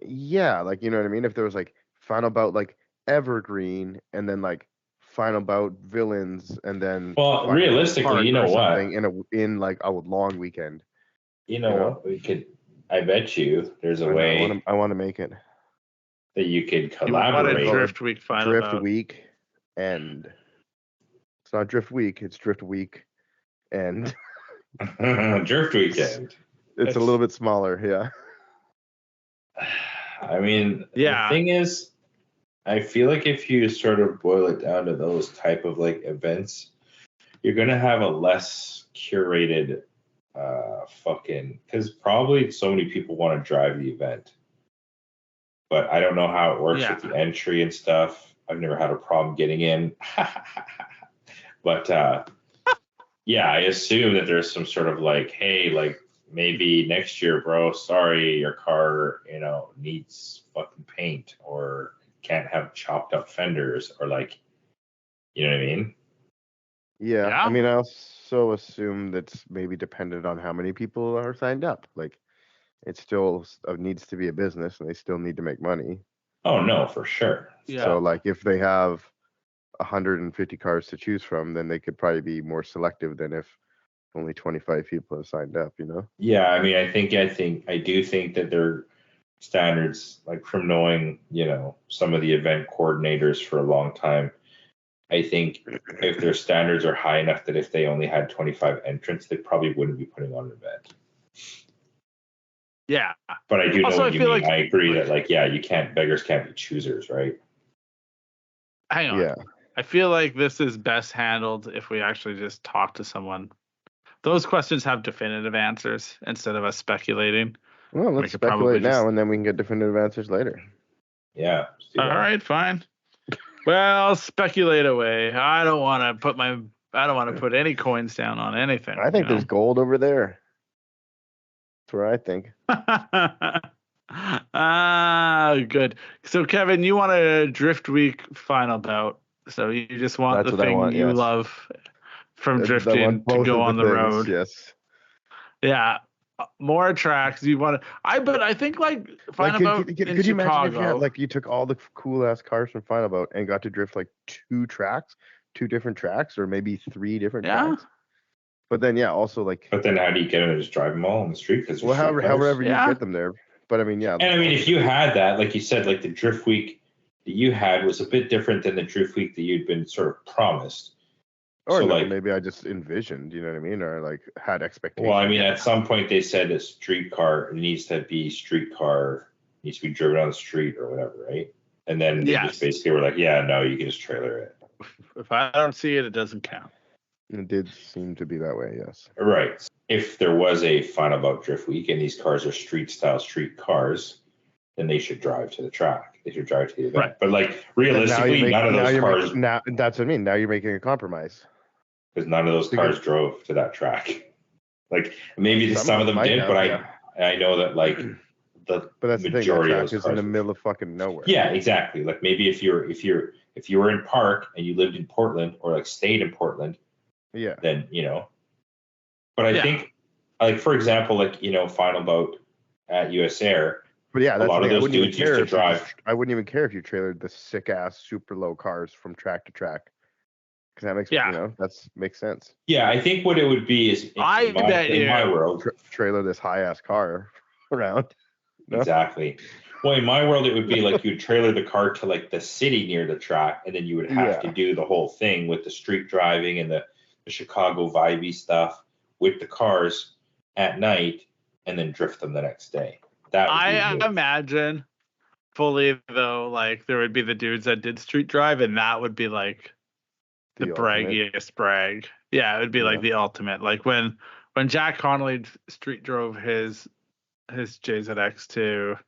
Yeah, you know what I mean? If there was Final Bout Evergreen and then Final Bout Villains and then realistically, you know what? In a long weekend. You know what? We could. I bet you there's a way. I want to make it that you could collaborate. Drift Week Final Drift Bout. Week End. It's not Drift Week. It's Drift Week End. Drift Weekend. It's a little bit smaller, yeah. I mean, the thing is, I feel like if you sort of boil it down to those type of events, you're gonna have a less curated because probably so many people want to drive the event. But I don't know how it works with the entry and stuff. I've never had a problem getting in. But I assume that there's some sort of hey, maybe next year, bro, sorry, your car, needs fucking paint or can't have chopped up fenders or you know what I mean? Yeah. I mean, I also assume that's maybe dependent on how many people are signed up. It still needs to be a business and they still need to make money. Oh, no, for sure. Yeah. So if they have 150 cars to choose from, then they could probably be more selective than if only 25 people have signed up, Yeah, I mean, I do think that their standards, from knowing, some of the event coordinators for a long time, I think if their standards are high enough that if they only had 25 entrants, they probably wouldn't be putting on an event. Yeah. But I do know what you mean. I agree that beggars can't be choosers, right? Hang on. Yeah. I feel like this is best handled if we actually just talk to someone. Those questions have definitive answers instead of us speculating. Well, let's speculate now and then we can get definitive answers later. Yeah. All right, fine. Well, speculate away. I don't want to put any coins down on anything. I think there's gold over there. That's where I think. Good. So, Kevin, you want a Drift Week Final Bout. So you just want the thing you love from drifting to go on the road. Yes. Yeah. More tracks. You want to? I think Final Bout in Chicago. Could you imagine if you took all the cool ass cars from Final Bout and got to drift 2 different tracks, or maybe 3 different tracks? But then also But then how do you get them to just drive them all on the street? Because however you get them there. But I mean, yeah. And I mean, if you had that, like you said, the Drift Week that you had was a bit different than the Drift Week that you'd been sort of promised. Or so maybe I just envisioned, you know what I mean? Or had expectations. Well, I mean, at some point they said a streetcar needs to be driven on the street or whatever, right? And then they just basically were like, yeah, no, you can just trailer it. If I don't see it, it doesn't count. It did seem to be that way, yes. Right. If there was a Final Bout Drift Week and these cars are street-style street cars, then they should drive to the track. They should drive to the event. Right. But like realistically, none of those cars. Now that's what I mean. Now you're making a compromise. Because none of those cars drove to that track. Like maybe some of them did, but I know that like the but that's majority the thing, that of those track is cars in the middle of fucking nowhere. Yeah, exactly. Like maybe if you were in Park and you lived in Portland or like stayed in Portland, yeah, then But I think, like for example, like Final Bout at US Air. But yeah, that's a lot of those dudes used to drive. I wouldn't even care if you trailered the sick ass super low cars from track to track, because that makes makes sense. Yeah, I think what it would be is in my world, trailer this high ass car around. No? Exactly. Well, in my world, it would be like you'd trailer the car to like the city near the track, and then you would have to do the whole thing with the street driving and the Chicago vibey stuff with the cars at night, and then drift them the next day. I imagine fully though, like there would be the dudes that did street drive, and that would be like the braggiest brag. Yeah, it would be like the ultimate. Like when Jack Connolly street drove his JZX to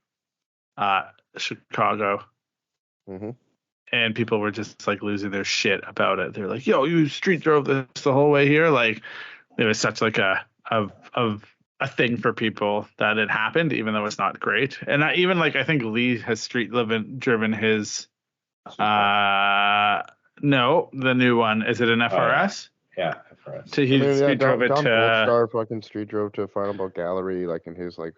Chicago, and people were just like losing their shit about it. They're like, "Yo, you street drove this the whole way here!" Like it was such like a thing for people that it happened, even though it's not great. And even like I think Lee has driven his no, the new one. Is it an FRS? Yeah, FRS. Drove it to fucking street drove to Final Bout Gallery, like in his like.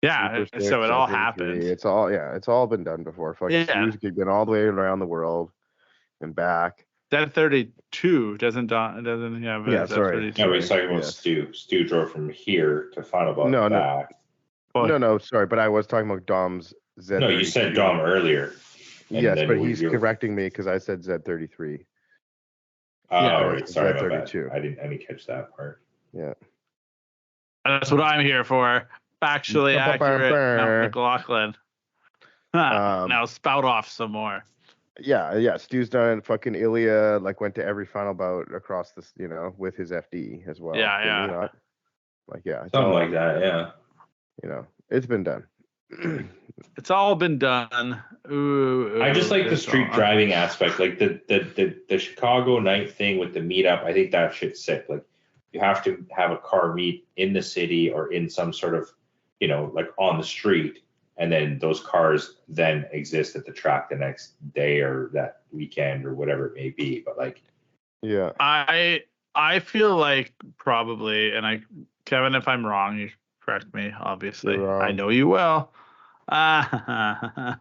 Yeah, so it all happened. It's all been done before. Fucking Stu's been all the way around the world and back. That 32 doesn't have. Yeah, sorry. No, he's talking about Stu. Stu drove from here to Final Bout back. No, sorry, but I was talking about Dom's Z32. No, you said Dom earlier. Yes, but he's correcting me because I said Z33. Right. Sorry about that. I didn't catch that part. Yeah. That's what I'm here for. Factually accurate. McLaughlin. Now spout off some more. Yeah. Stu's done fucking Ilya, like went to every Final Bout across this, with his FD as well. Yeah. Something like that, yeah. It's been done. It's all been done. Ooh, I just like the street driving aspect, like the Chicago night thing with the meetup. I think that shit's sick. Like you have to have a car meet in the city or in some sort of, like on the street, and then those cars then exist at the track the next day or that weekend or whatever it may be. But like, yeah, I feel like probably, and Kevin, if I'm wrong, you correct me. Obviously, I know you will. Do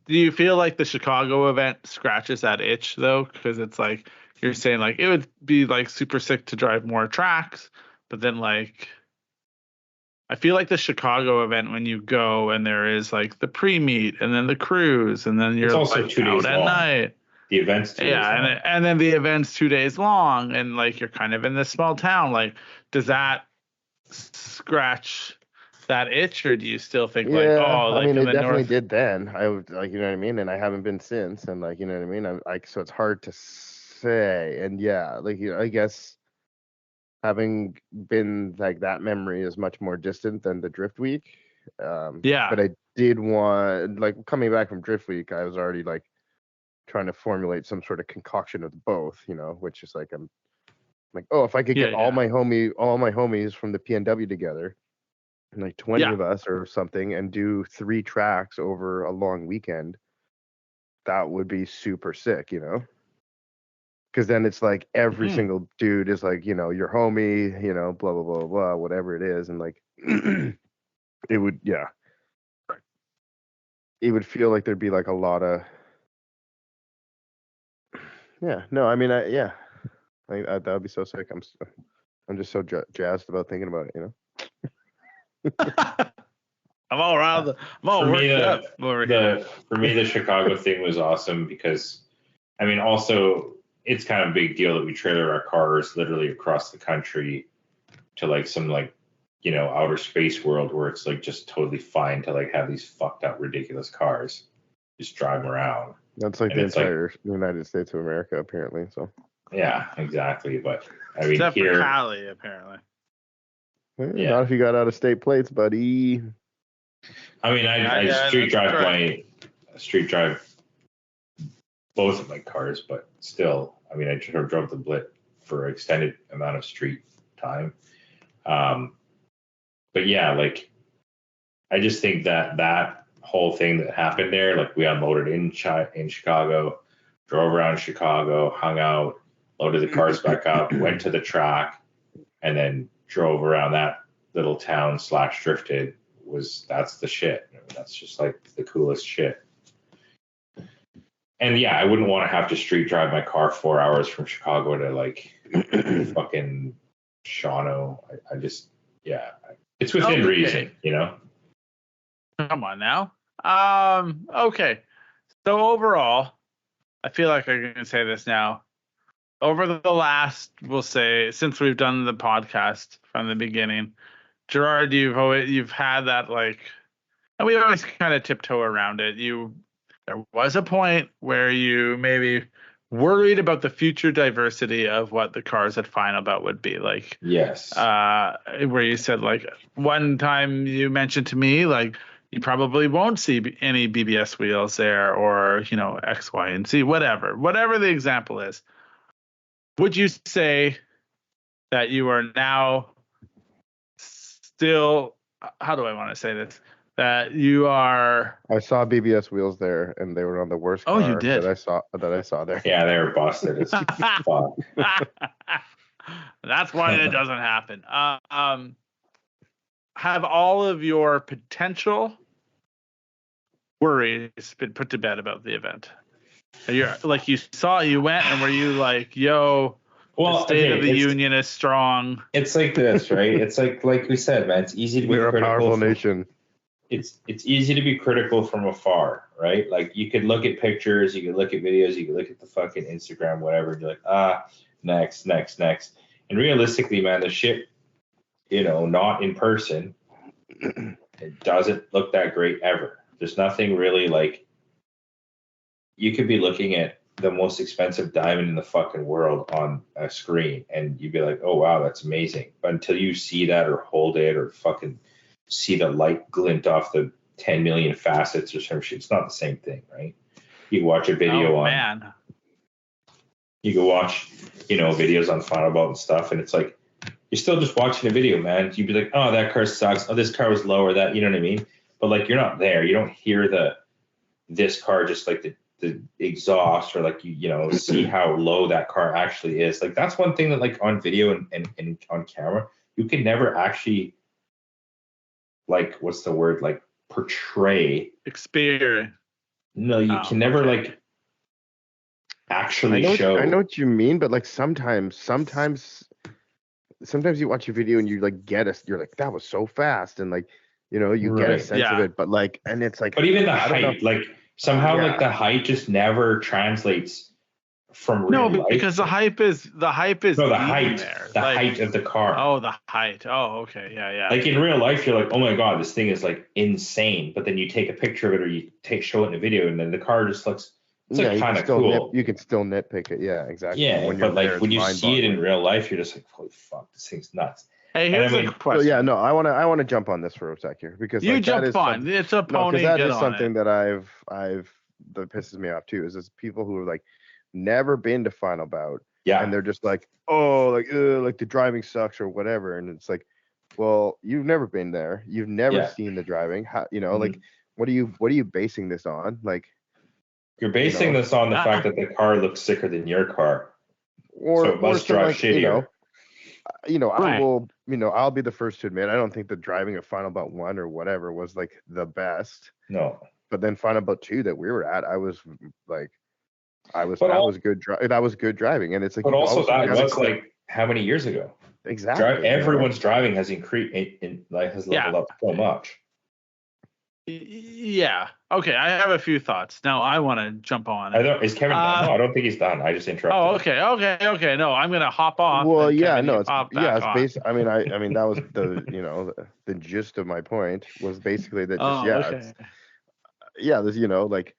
you feel like the Chicago event scratches that itch though? Because it's like you're saying like it would be like super sick to drive more tracks, but then like I feel like the Chicago event when you go and there is like the pre-meet and then the cruise and then you're also like 2 days out at long. night. The event's 2 days long. and then the event's 2 days long and like you're kind of in this small town. Like, does that scratch that itch, or do you still think like, I mean, it definitely did then. I would like, you know what I mean, and I haven't been since, and like, you know what I mean. I'm like, so it's hard to say, and like, I guess having been like that memory is much more distant than the Drift Week. But I did want, like, coming back from Drift Week, I was already like trying to formulate some sort of concoction of both, which is like I'm like, if I could get all my homies from the PNW together. Like 20 of us or something, and do 3 tracks over a long weekend, that would be super sick, because then it's like every single dude is like, your homie, blah blah blah blah, whatever it is, and like it would it would feel like there'd be like a lot of I mean that would be so sick. I'm just so jazzed about thinking about it, I'm all around. I'm all worked up over here. For me, the Chicago thing was awesome because, I mean, also it's kind of a big deal that we trailer our cars literally across the country to like some like, outer space world where it's like just totally fine to like have these fucked up ridiculous cars, just drive them around. That's like And the it's like, entire United States of America, apparently. So yeah, exactly. But I mean, Except for here, Cali, apparently. Yeah. Not if you got out of state plates, buddy. I mean, I Yeah, street that's drive right. both of my cars, but still, I mean, I drove the Blit for an extended amount of street time. But yeah, like, I just think that whole thing that happened there, like, we unloaded in Chicago, drove around Chicago, hung out, loaded the cars back up, went to the track, and then drove around that little town / drifted. That's the shit. That's just like the coolest shit. And yeah, I wouldn't want to have to street drive my car 4 hours from Chicago to like fucking Shawano. I just, yeah, it's within reason, you know? Come on now. Okay. So overall, I feel like I can say this now. Over the last, we'll say, since we've done the podcast from the beginning, Gerard, you've had that like, and we always kind of tiptoe around it. There was a point where you maybe worried about the future diversity of what the cars at Final Bout would be like. Yes. Where you said like one time you mentioned to me like you probably won't see any BBS wheels there, or X, Y, and Z, whatever the example is. Would you say that you are now still? How do I want to say this? That you are. I saw BBS wheels there, and they were on the worst car you did? that I saw there. Yeah, they were busted as fuck. That's why it doesn't happen. Have all of your potential worries been put to bed about the event? You're like, you went, and were you like, yo, Well, the State of the Union is strong? It's like this, right? It's like we said, man. It's easy to be We're a critical. powerful nation. It's easy to be critical from afar, right? Like you could look at pictures, you could look at videos, you could look at the fucking Instagram, whatever, and you're like, next. And realistically, man, the shit, not in person, it doesn't look that great ever. There's nothing really like, you could be looking at the most expensive diamond in the fucking world on a screen and you'd be like, oh wow, that's amazing. But until you see that or hold it or fucking see the light glint off the 10 million facets or some shit, it's not the same thing, right? You can watch a video you can watch, videos on Final Bout and stuff, and it's like, you're still just watching a video, man. You'd be like, oh, that car sucks. Oh, this car was lower, that, you know what I mean? But like, you're not there. You don't hear this car, just like the exhaust, or like, see how low that car actually is. Like, that's one thing that like on video and on camera, you can never actually, like, what's the word? Like, portray. Experience. No, you can never like actually show. I know what you mean, but like sometimes you watch a video and you like you're like, that was so fast, and like, you get a sense of it, but like, and it's like, but even the height, like somehow like the height just never translates from real life. Because the hype is no, the height there. The height of the car. Oh, the height. Oh, okay. Yeah. Like in real life, you're like, oh my god, this thing is like insane. But then you take a picture of it, or you show it in a video, and then the car just looks, it's like kind of cool. You can still nitpick it. Yeah, exactly. Yeah, but like when you see it in real life, you're just like, holy fuck, this thing's nuts. Hey, here's a question. So yeah, no, I want to jump on this for a sec here, because you jump on. It's a pony. Because that is something that that pisses me off too. Is people who are like never been to Final Bout, and they're just like, oh, like the driving sucks or whatever, and it's like, well, you've never been there, you've never seen the driving. How, like, what are you basing this on? Like, you're basing this on the fact that the car looks sicker than your car, so it must drive shittier. I will, I'll be the first to admit, I don't think the driving of Final Bout 1 or whatever was like the best. No. But then Final Bout 2 that we were at, I was like, that was good driving, and it's like. But also that was like how many years ago? Exactly. Everyone's driving has increased, has leveled up so much. Yeah. Okay. I have a few thoughts. Now I want to jump on. Is Kevin done? No, I don't think he's done. I just interrupted. Oh, okay. No, I'm gonna hop off. Well, yeah, no, it's based. I mean, that was the the gist of my point was basically that just there's like,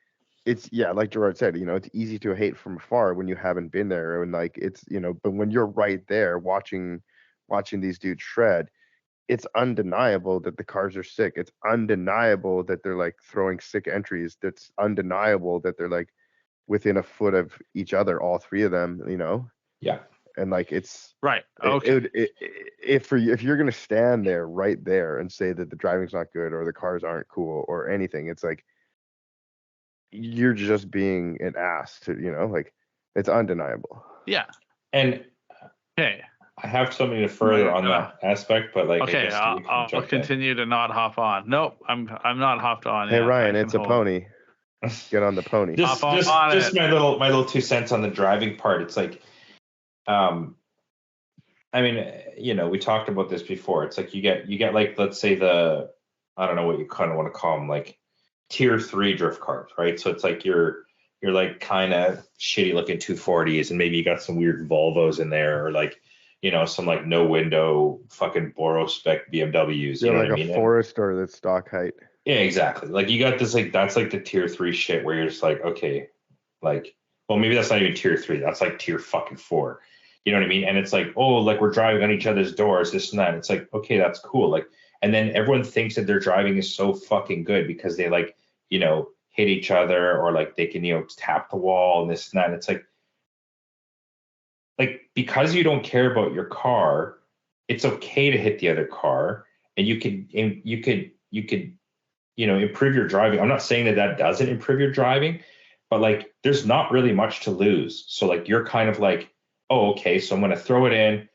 it's like Gerard said, it's easy to hate from afar when you haven't been there, and like it's but when you're right there watching these dudes shred, it's undeniable that the cars are sick. It's undeniable that they're like throwing sick entries. That's undeniable that they're like within a foot of each other, all three of them, Yeah. and like it's right. Okay. If you're gonna stand there right there and say that the driving's not good or the cars aren't cool or anything, it's like you're just being an ass to like it's undeniable. Yeah. And Okay. I have something to further on that aspect, but like okay, I guess we can I'll jump continue to not hop on. Nope, I'm not hopped on. Hey yet. Ryan, it's a pony. Get on the pony. Just my little 2 cents on the driving part. It's like, I mean, we talked about this before. It's like you get like, let's say I don't know what you kind of want to call them, like tier 3 drift cars, right? So it's like you're like kind of shitty looking 240s, and maybe you got some weird Volvos in there, or like, some like no window fucking Boro spec BMWs. You know like what I mean? A Forester that's stock height. Yeah, exactly. Like you got this, like that's like the tier 3 shit where you're just like, okay, like, well, maybe that's not even tier 3. That's like tier fucking 4. You know what I mean? And it's like, oh, like we're driving on each other's doors, this and that. It's like, okay, that's cool. Like, and then everyone thinks that their driving is so fucking good because they like, hit each other, or like they can, tap the wall and this and that. And it's like because you don't care about your car, it's okay to hit the other car, and you could improve your driving. I'm not saying that doesn't improve your driving, but like there's not really much to lose. So like you're kind of like, oh, okay, so I'm going to throw it in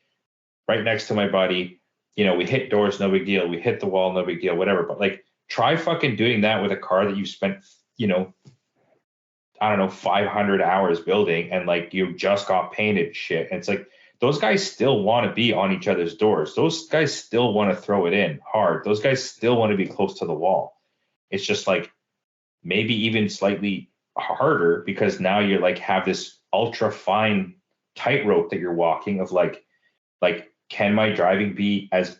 right next to my buddy. We hit doors, no big deal. We hit the wall, no big deal, whatever. But like try fucking doing that with a car that you spent, I don't know, 500 hours building, and like you just got painted shit. And it's like those guys still want to be on each other's doors. Those guys still want to throw it in hard. Those guys still want to be close to the wall. It's just like maybe even slightly harder because now you like have this ultra fine tightrope that you're walking of like can my driving be as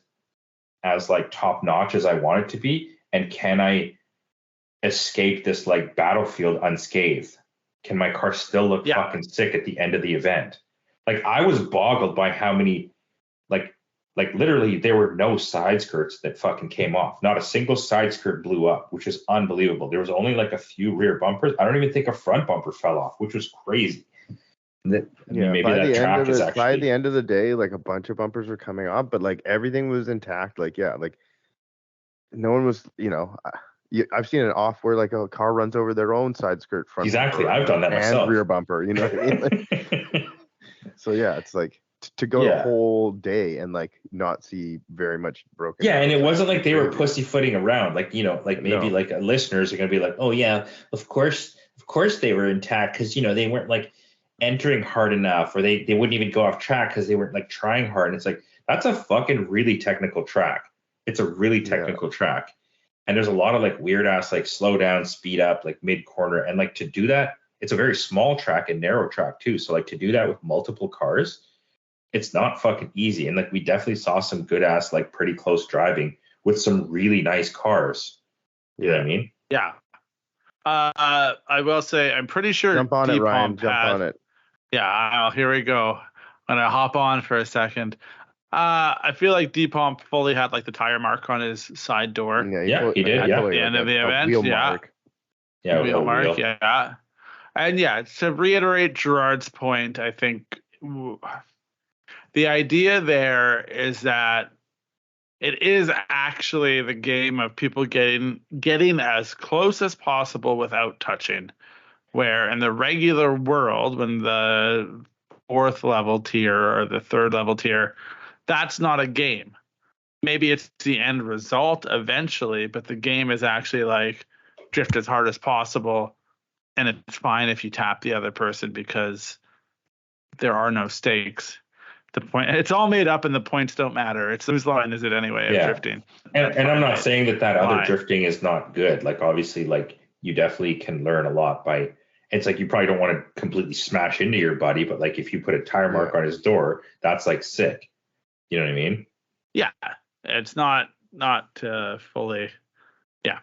like top notch as I want it to be, and can I escape this like battlefield unscathed? Can my car still look fucking sick at the end of the event? Like I was boggled by how many like literally there were no side skirts that fucking came off. Not a single side skirt blew up, which is unbelievable. There was only like a few rear bumpers. I don't even think a front bumper fell off, which was crazy. By the end of the day, like a bunch of bumpers were coming off, but like everything was intact. Like like no one was, I've seen it off where like a car runs over their own side skirt front. Exactly, I've done that myself. And rear bumper, you know what I mean? Like, so yeah, it's like to go the whole day and like not see very much broken. Yeah, and it wasn't like they were pussyfooting around. Like maybe like listeners are gonna be like, oh yeah, of course they were intact because they weren't like entering hard enough, or they wouldn't even go off track because they weren't like trying hard. And it's like that's a fucking really technical track. It's a really technical track. And there's a lot of like weird ass like slow down, speed up, like mid corner. And like to do that, it's a very small track and narrow track too. So like to do that with multiple cars, it's not fucking easy. And like we definitely saw some good ass, like pretty close driving with some really nice cars. You know what I mean? Yeah. I will say I'm pretty sure jump on it, Ryan. Jump on it. Yeah, here we go. I'm gonna hop on for a second. I feel like Depomp fully had like the tire mark on his side door. He did. At the end of the event. Wheel mark. Wheel mark. Yeah. And to reiterate Gerard's point, I think the idea there is that it is actually the game of people getting as close as possible without touching. Where in the regular world, when the 4th level tier or the 3rd level tier, that's not a game. Maybe it's the end result eventually, but the game is actually like drift as hard as possible, and it's fine if you tap the other person because there are no stakes. The point, it's all made up and the points don't matter. It's whose line is it anyway of drifting. And I'm not saying that other drifting is not good. Like obviously, like you definitely can learn a lot by. It's like you probably don't want to completely smash into your buddy, but like if you put a tire mark on his door, that's like sick. You know what I mean? Yeah, it's not fully. Yeah,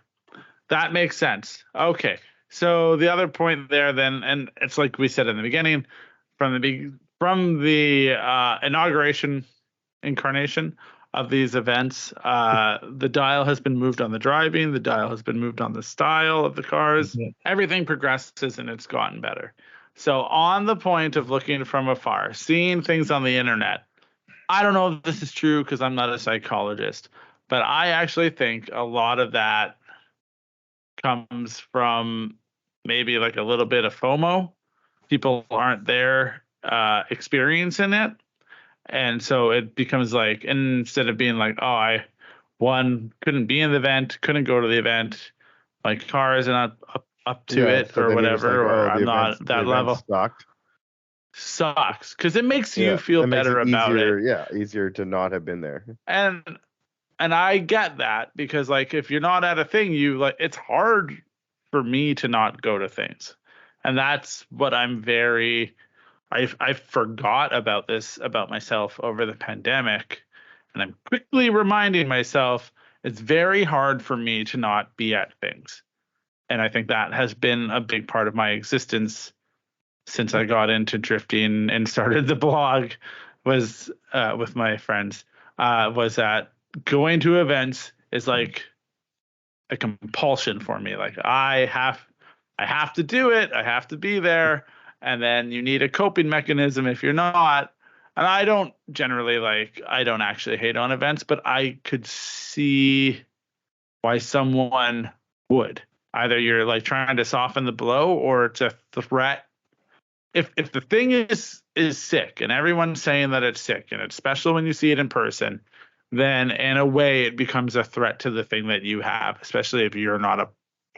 that makes sense. Okay, So the other point there then, and it's like we said in the beginning, from the incarnation of these events, the dial has been moved on the driving, the dial has been moved on the style of the cars. Mhm. Everything progresses and it's gotten better. So on the point of looking from afar, seeing things on the internet, I don't know if this is true because I'm not a psychologist, but I actually think a lot of that comes from maybe like a little bit of FOMO. People aren't there experiencing it. And so it becomes like, instead of being like, oh, I couldn't be in the event, couldn't go to the event, my car isn't up to it so or then you're just whatever, like, or oh, I'm not that level. Sucks because it makes you feel it makes better it about easier, it. Yeah, easier to not have been there. And I get that because like if you're not at a thing, you like it's hard for me to not go to things. And that's what I forgot about this about myself over the pandemic. And I'm quickly reminding myself it's very hard for me to not be at things. And I think that has been a big part of my existence since I got into drifting and started the blog was with my friends was that going to events is like a compulsion for me. Like I have to do it. I have to be there. And then you need a coping mechanism if you're not. And I don't actually hate on events, but I could see why someone would. Either you're like trying to soften the blow or it's a threat. If the thing is sick and everyone's saying that it's sick and it's special when you see it in person, then in a way it becomes a threat to the thing that you have, especially if you're not a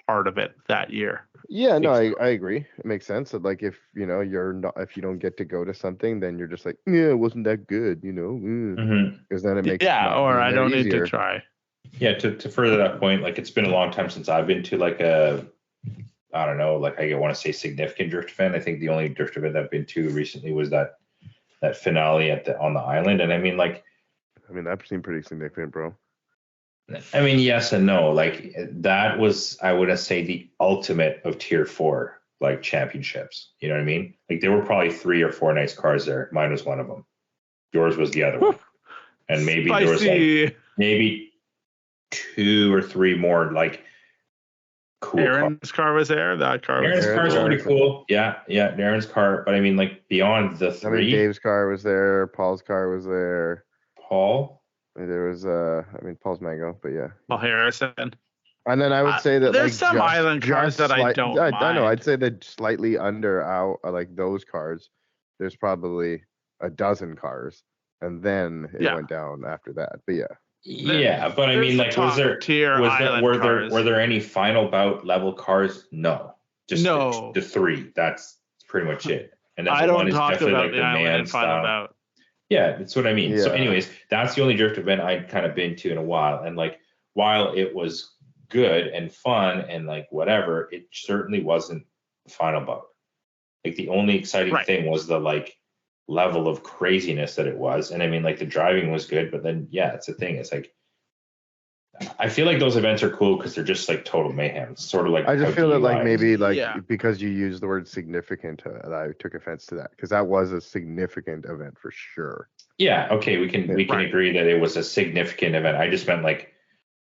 part of it that year. Yeah, no, I agree. It makes sense that like if you're not, if you don't get to go to something, then you're just like, yeah, it wasn't that good, because then it makes or I don't easier. need to try. Yeah, to further that point, like it's been a long time since I've been to like I don't know, like I want to say significant drift event. I think the only drift event I've been to recently was that finale on the island, and I mean that seemed pretty significant, bro. I mean, yes and no. Like that was, I would say, the ultimate of tier 4 like championships. You know what I mean? Like there were probably 3 or 4 nice cars there. Mine was one of them. Yours was the other one, and maybe Spicy. there was like maybe 2 or 3 more like cool. Aaron's car was there. That car. Aaron's car is pretty cool. Yeah, Aaron's car. But I mean, like beyond the 3. I mean, Dave's car was there. Paul's car was there. Paul. There was Paul's Mango, but yeah. Paul Harrison. And then I would say that there's some island cars that I don't mind. I know. I'd say that slightly under like those cars, there's probably a dozen cars, and then it went down after that. But yeah. Yeah, but I mean, like, were there any final bout level cars? No, just the 3. That's pretty much it. And then I the don't one is talk definitely about like the island final bout. Yeah, that's what I mean. Yeah. So, anyways, that's the only drift event I'd kind of been to in a while, and like, while it was good and fun and like whatever, it certainly wasn't the final bout. Like the only exciting thing was the like level of craziness that it was. And I mean, like the driving was good, but then it's the thing. It's like I feel like those events are cool because they're just like total mayhem. It's sort of like I just feel that like maybe like because you used the word significant, I took offense to that because that was a significant event for sure. Yeah. Okay. We can agree that it was a significant event. I just meant like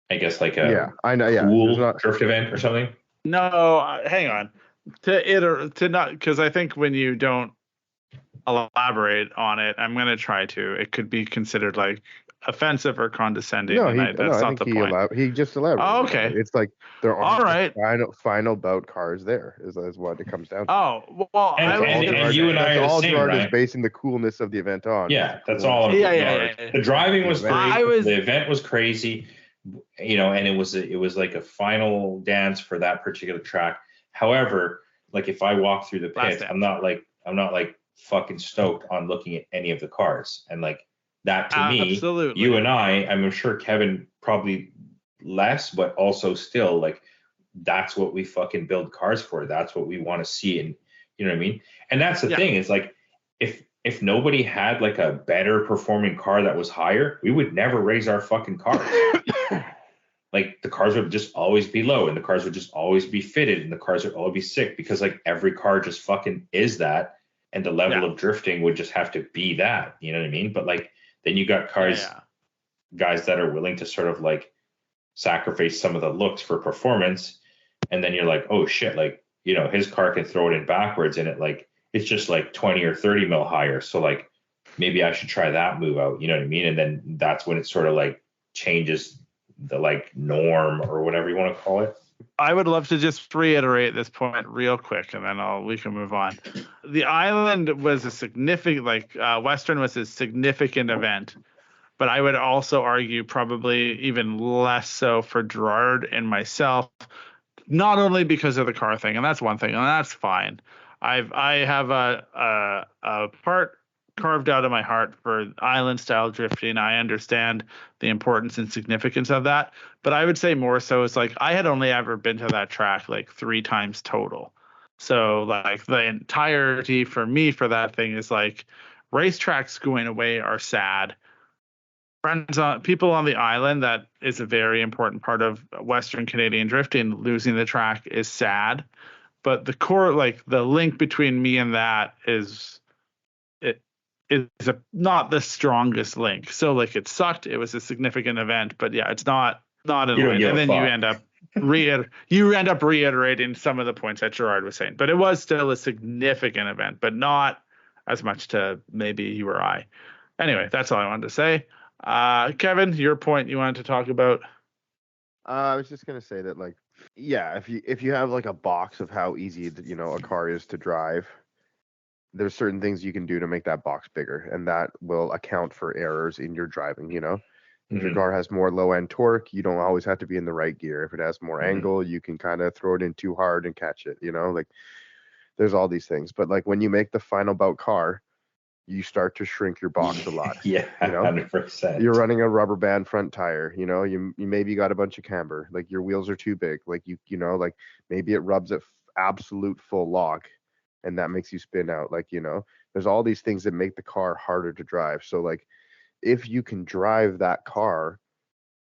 I guess like a cool drift event or something. No, hang on. Because I think when you don't elaborate on it, I'm gonna try to. It could be considered like offensive or condescending. No, that's not the point. He just elaborated. Oh, okay. It's like there are final bout cars there is what it comes down to. Oh well, and you and I are the same, Gerard right? is basing the coolness of the event on. Yeah, that's all. Yeah. The driving was great. The event was crazy, and it was like a final dance for that particular track. However, like if I walk through the pit, I'm not like fucking stoked on looking at any of the cars, and like that to me, you and I'm sure Kevin probably less, but also still like that's what we fucking build cars for. That's what we want to see, and you know what I mean. And that's the thing is like if nobody had like a better performing car that was higher, we would never raise our fucking cars. like the cars would just always be low and the cars would just always be fitted and the cars would always be sick because like every car just fucking is that. And the level of drifting would just have to be that, you know what I mean? But like, then you got cars, guys that are willing to sort of like sacrifice some of the looks for performance. And then you're like, oh shit, like, you know, his car can throw it in backwards and it like, it's just like 20 or 30 mil higher. So like, maybe I should try that move out, you know what I mean? And then that's when it sort of like changes the like norm or whatever you want to call it. I would love to just reiterate this point real quick, and then we can move on. The island was a significant, Western was a significant event, but I would also argue probably even less so for Gerard and myself, not only because of the car thing, and that's one thing, and that's fine. I have a part carved out of my heart for island style drifting. I understand the importance and significance of that, but I would say more so it's like I had only ever been to that track like 3 times total. So like the entirety for me for that thing is like racetracks going away are sad. People on the island, that is a very important part of Western Canadian drifting. Losing the track is sad, but the core, like the link between me and that is not the strongest link. So like it sucked. It was a significant event, but yeah, it's not an event. And then you end up reiterating some of the points that Gerard was saying. But it was still a significant event, but not as much to maybe you or I. Anyway, that's all I wanted to say. Kevin, your point you wanted to talk about? I was just gonna say that, like, yeah, if you have like a box of how easy a car is to drive, there's certain things you can do to make that box bigger, and that will account for errors in your driving. If your car has more low end torque, you don't always have to be in the right gear. If it has more angle, you can kind of throw it in too hard and catch it. Like there's all these things. But like when you make the final bout car, you start to shrink your box a lot. Yeah, 100%. You're running a rubber band front tire. You maybe got a bunch of camber. Like your wheels are too big. Like like maybe it rubs at absolute full lock, and that makes you spin out. Like there's all these things that make the car harder to drive. So like if you can drive that car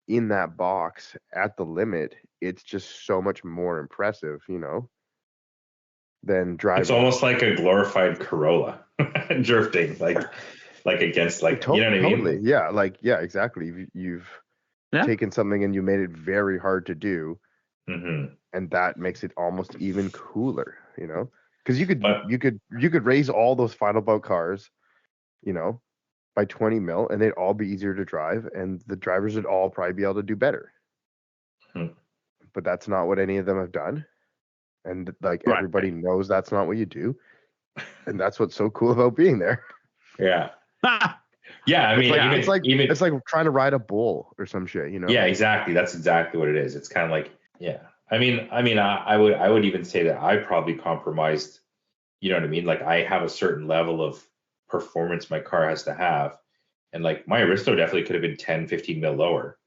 in that box at the limit, it's just so much more impressive, than driving. It's almost like a glorified Corolla drifting, like against, like, you know what I mean? Totally. Yeah, exactly. You've taken something and you made it very hard to do, and that makes it almost even cooler, because you could raise all those final bout cars, by 20 mil, and they'd all be easier to drive, and the drivers would all probably be able to do better. But that's not what any of them have done, and everybody knows that's not what you do, and that's what's so cool about being there. Yeah. Yeah, I mean, it's like trying to ride a bull or some shit, Yeah, exactly. That's exactly what it is. It's kind of like, yeah. I mean, I would even say that I probably compromised. You know what I mean? Like I have a certain level of performance my car has to have, and like my Aristo definitely could have been 10-15 mil lower,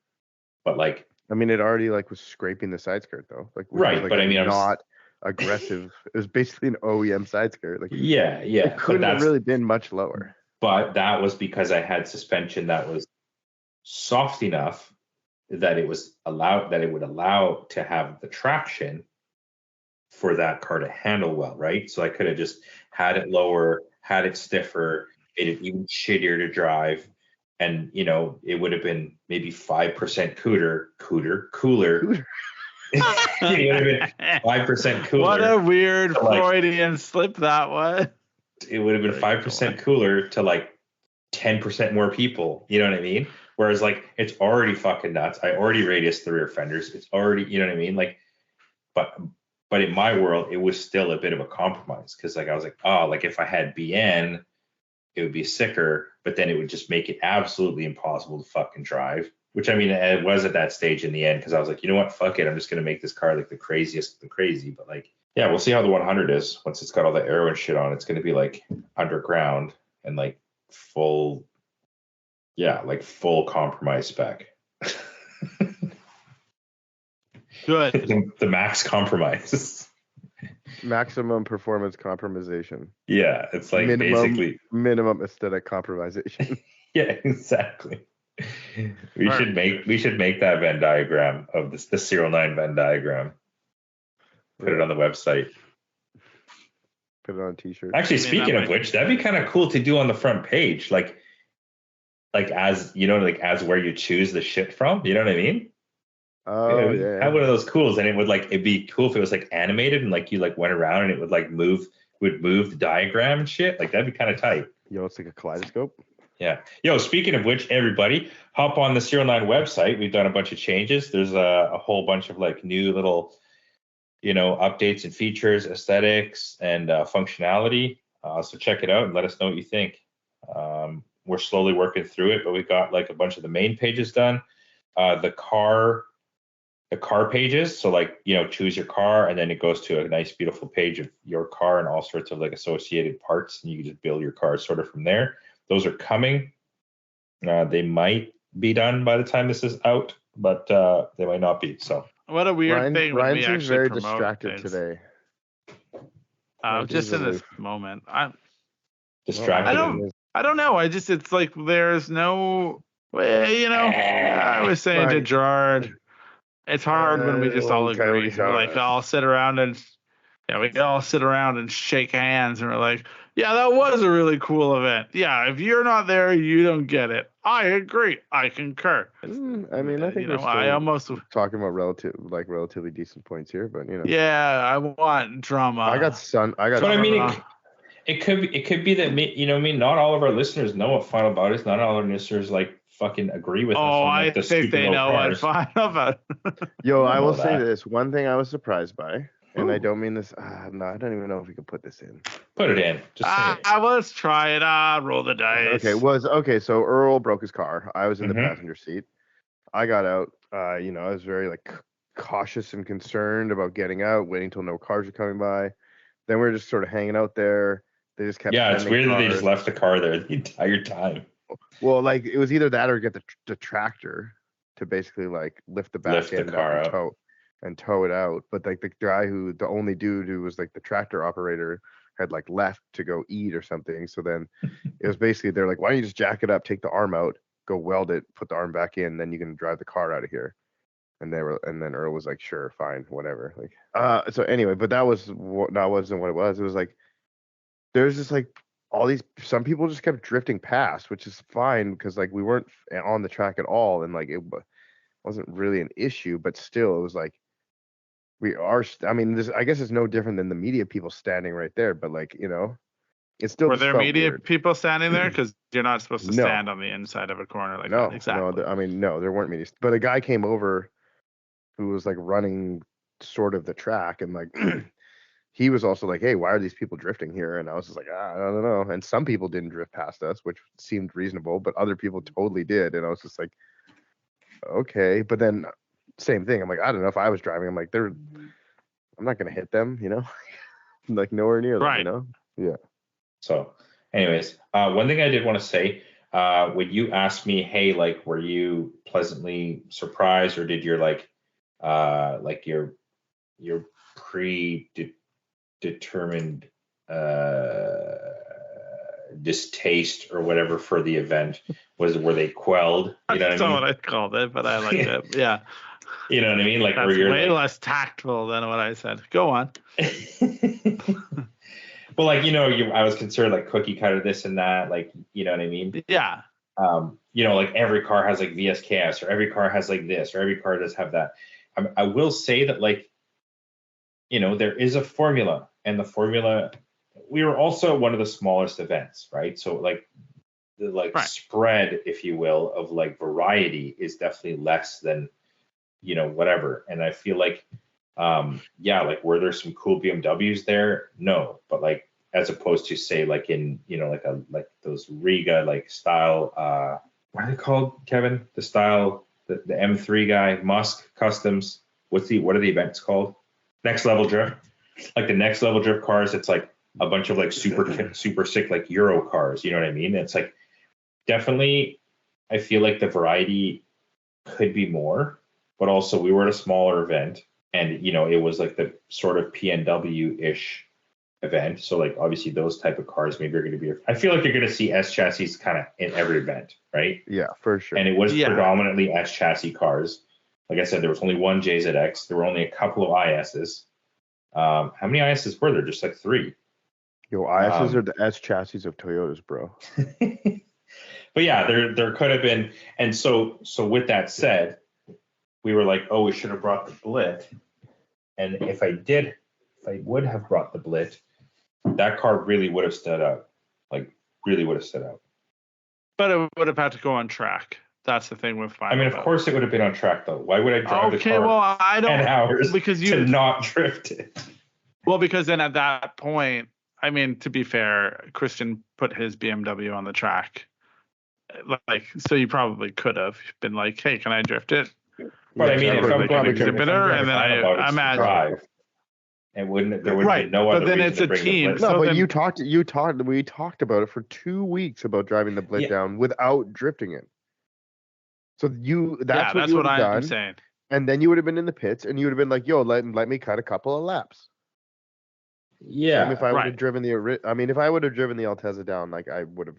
but like, I mean, it already like was scraping the side skirt though, like right. But I mean, not aggressive. It was basically an OEM side skirt. Like it couldn't have really been much lower. But that was because I had suspension that was soft enough that it would allow to have the traction for that car to handle well, right? So I could have just had it lower, had it stiffer, made it even shittier to drive, and it would have been maybe 5% cooler. It would have been 5% cooler. What a weird Freudian slip that was. It would have been 5% cooler to like 10% more people. You know what I mean? Whereas like it's already fucking nuts. I already radiused the rear fenders. It's already, you know what I mean? Like, but in my world, it was still a bit of a compromise because like I was like, oh, like if I had BN, it would be sicker, but then it would just make it absolutely impossible to fucking drive. Which I mean, it was at that stage in the end because I was like, you know what, fuck it, I'm just gonna make this car like the craziest of the crazy. But like, yeah, we'll see how the 100 is once it's got all the aero and shit on. It's gonna be like underground and like full compromise spec. Good. The max compromise. Maximum performance compromisation. Yeah, it's like basically minimum aesthetic compromisation. Yeah, exactly. We should make that Venn diagram of the SerialNine Venn diagram. Put it on the website. Put it on a t-shirt. Actually, speaking of which, that'd be kind of cool to do on the front page, like as you know, like as where you choose the shit from. You know what I mean? Oh yeah. Have one of those cools, and it'd be cool if it was like animated and like you like went around and it would like move the diagram and shit. Like that'd be kind of tight. It's like a kaleidoscope. Yeah. Speaking of which, everybody, hop on the SerialNine website. We've done a bunch of changes. There's a whole bunch of like new little, updates and features, aesthetics, and functionality. So check it out and let us know what you think. We're slowly working through it, but we got like a bunch of the main pages done. The car pages. So like, choose your car, and then it goes to a nice, beautiful page of your car and all sorts of like associated parts, and you can just build your car sort of from there. Those are coming. They might be done by the time this is out, but they might not be. So what a weird thing. Ryan seems very distracted today. Just in this moment, I'm distracted. I don't know. It's like there's no way. I was saying to Gerard, it's hard when we just all agree. Like all sit around and we all sit around and shake hands, and we're like, yeah, that was a really cool event. Yeah, if you're not there, you don't get it. I agree. I concur. I mean, I think we're still I almost talking about relatively decent points here, but Yeah, I want drama. I got. But I mean, it could be that not all of our listeners know what Final Bout is. Not all our listeners like fucking agree with us. I think they know what Final Bout. I will say this. One thing I was surprised by. And I don't mean this. No, I don't even know if we can put this in. Put it in. Just say it. Let's try it. Roll the dice. Okay. So Earl broke his car. I was in the passenger seat. I got out. I was very like cautious and concerned about getting out, waiting till no cars were coming by. Then we were just sort of hanging out there. They just kept. Yeah, it's weird that they just left the car there the entire time. Well, like it was either that or get the tractor to basically like lift the back end up and tow it out. But like the only dude who was like the tractor operator had like left to go eat or something. So then it was basically, they're like, why don't you just jack it up, take the arm out, go weld it, put the arm back in, then you can drive the car out of here. And then Earl was like, sure, fine, whatever. Like, so anyway, but that wasn't what it was. It was like, there's just like some people just kept drifting past, which is fine because like we weren't on the track at all. And like, it wasn't really an issue, but still it was like, I guess it's no different than the media people standing right there, but like, it's still. Were there media people standing there? Because you're not supposed to stand on the inside of a corner like that. Exactly. No, there weren't media. But a guy came over who was like running sort of the track, and like he was also like, hey, why are these people drifting here? And I was just like, I don't know. And some people didn't drift past us, which seemed reasonable, but other people totally did. And I was just like, okay. But then same thing. I'm like, I don't know if I was driving. I'm like, I'm not gonna hit them, like nowhere near them, right. Yeah. So, anyways, one thing I did want to say, when you asked me, hey, like, were you pleasantly surprised, or did your your predetermined distaste or whatever for the event were they quelled? That's not what I called it, but I like it. Yeah. You know what I mean? Like, that's way less tactful than what I said. Go on. Well, like, I was concerned, like, cookie cutter this and that, like, you know what I mean? Yeah. Like every car has like VSKS, or every car has like this, or every car does have that. I will say that, like, there is a formula, and the formula, we were also one of the smallest events, right? So like the spread, if you will, of like variety is definitely less than, whatever. And I feel like, like, were there some cool BMWs there? No, but like, as opposed to say like in, like those Riga, like style, what are they called, Kevin? The style, the M3 guy, Musk Customs. What are the events called? Next Level Drift. Like the Next Level Drift cars, it's like a bunch of like super sick like Euro cars. You know what I mean? It's like, definitely, I feel like the variety could be more, but also we were at a smaller event, and it was like the sort of PNW-ish event. So like obviously those type of cars maybe are going to be. I feel like you're going to see S chassis kind of in every event, right? Yeah, for sure. And it was predominantly S chassis cars. Like I said, there was only one JZX. There were only a couple of ISs. How many ISs were there? Just like 3. Yo, ISs are the S chassis of Toyotas, bro. But yeah, there could have been. And so with that said, we were like, oh, we should have brought the Blit. And if I would have brought the Blit, that car really would have stood out. Like, really would have stood out. But it would have had to go on track. That's the thing with final. I mean, of course it would have been on track, though. Why would I drive the car I don't, 10 hours because to not drift it? Well, because then at that point, I mean, to be fair, Christian put his BMW on the track. Like, so you probably could have been like, hey, can I drift it? But I mean, if I'm going to exhibitor, and then I imagine drive, there wouldn't be no other but then reason it's to a bring team. the Blit. No, So but then- we talked about it for 2 weeks about driving the Blit down without drifting it. So that's what I'm saying. And then you would have been in the pits and you would have been like, yo, let me cut a couple of laps. Yeah. If I would have driven if I would have driven the Altezza down, like I would have,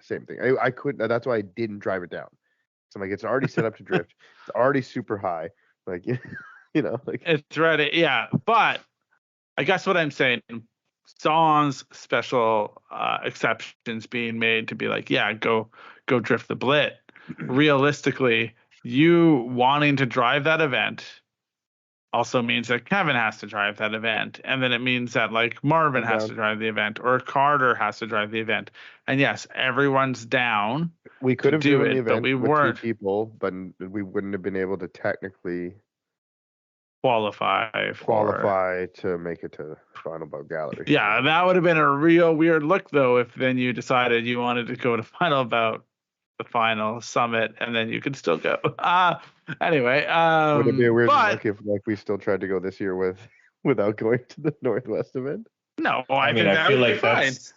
same thing. I couldn't. That's why I didn't drive it down. So I'm like, it's already set up to drift. It's already super high. Like, like It's ready. Yeah. But I guess what I'm saying, songs, special exceptions being made to be like, go drift the Blit. Realistically, you wanting to drive that event also means that Kevin has to drive that event. And then it means that like Marvin has to drive the event or Carter has to drive the event. And yes, everyone's down. We could have driven the event but we with weren't 2 people, but we wouldn't have been able to technically qualify to make it to Final Bout Gallery. Yeah, that would have been a real weird look though if then you decided you wanted to go to Final Bout, the final summit, and then you could still go. Anyway, would it be a weird look if like we still tried to go this year without going to the Northwest event? No, I feel like that's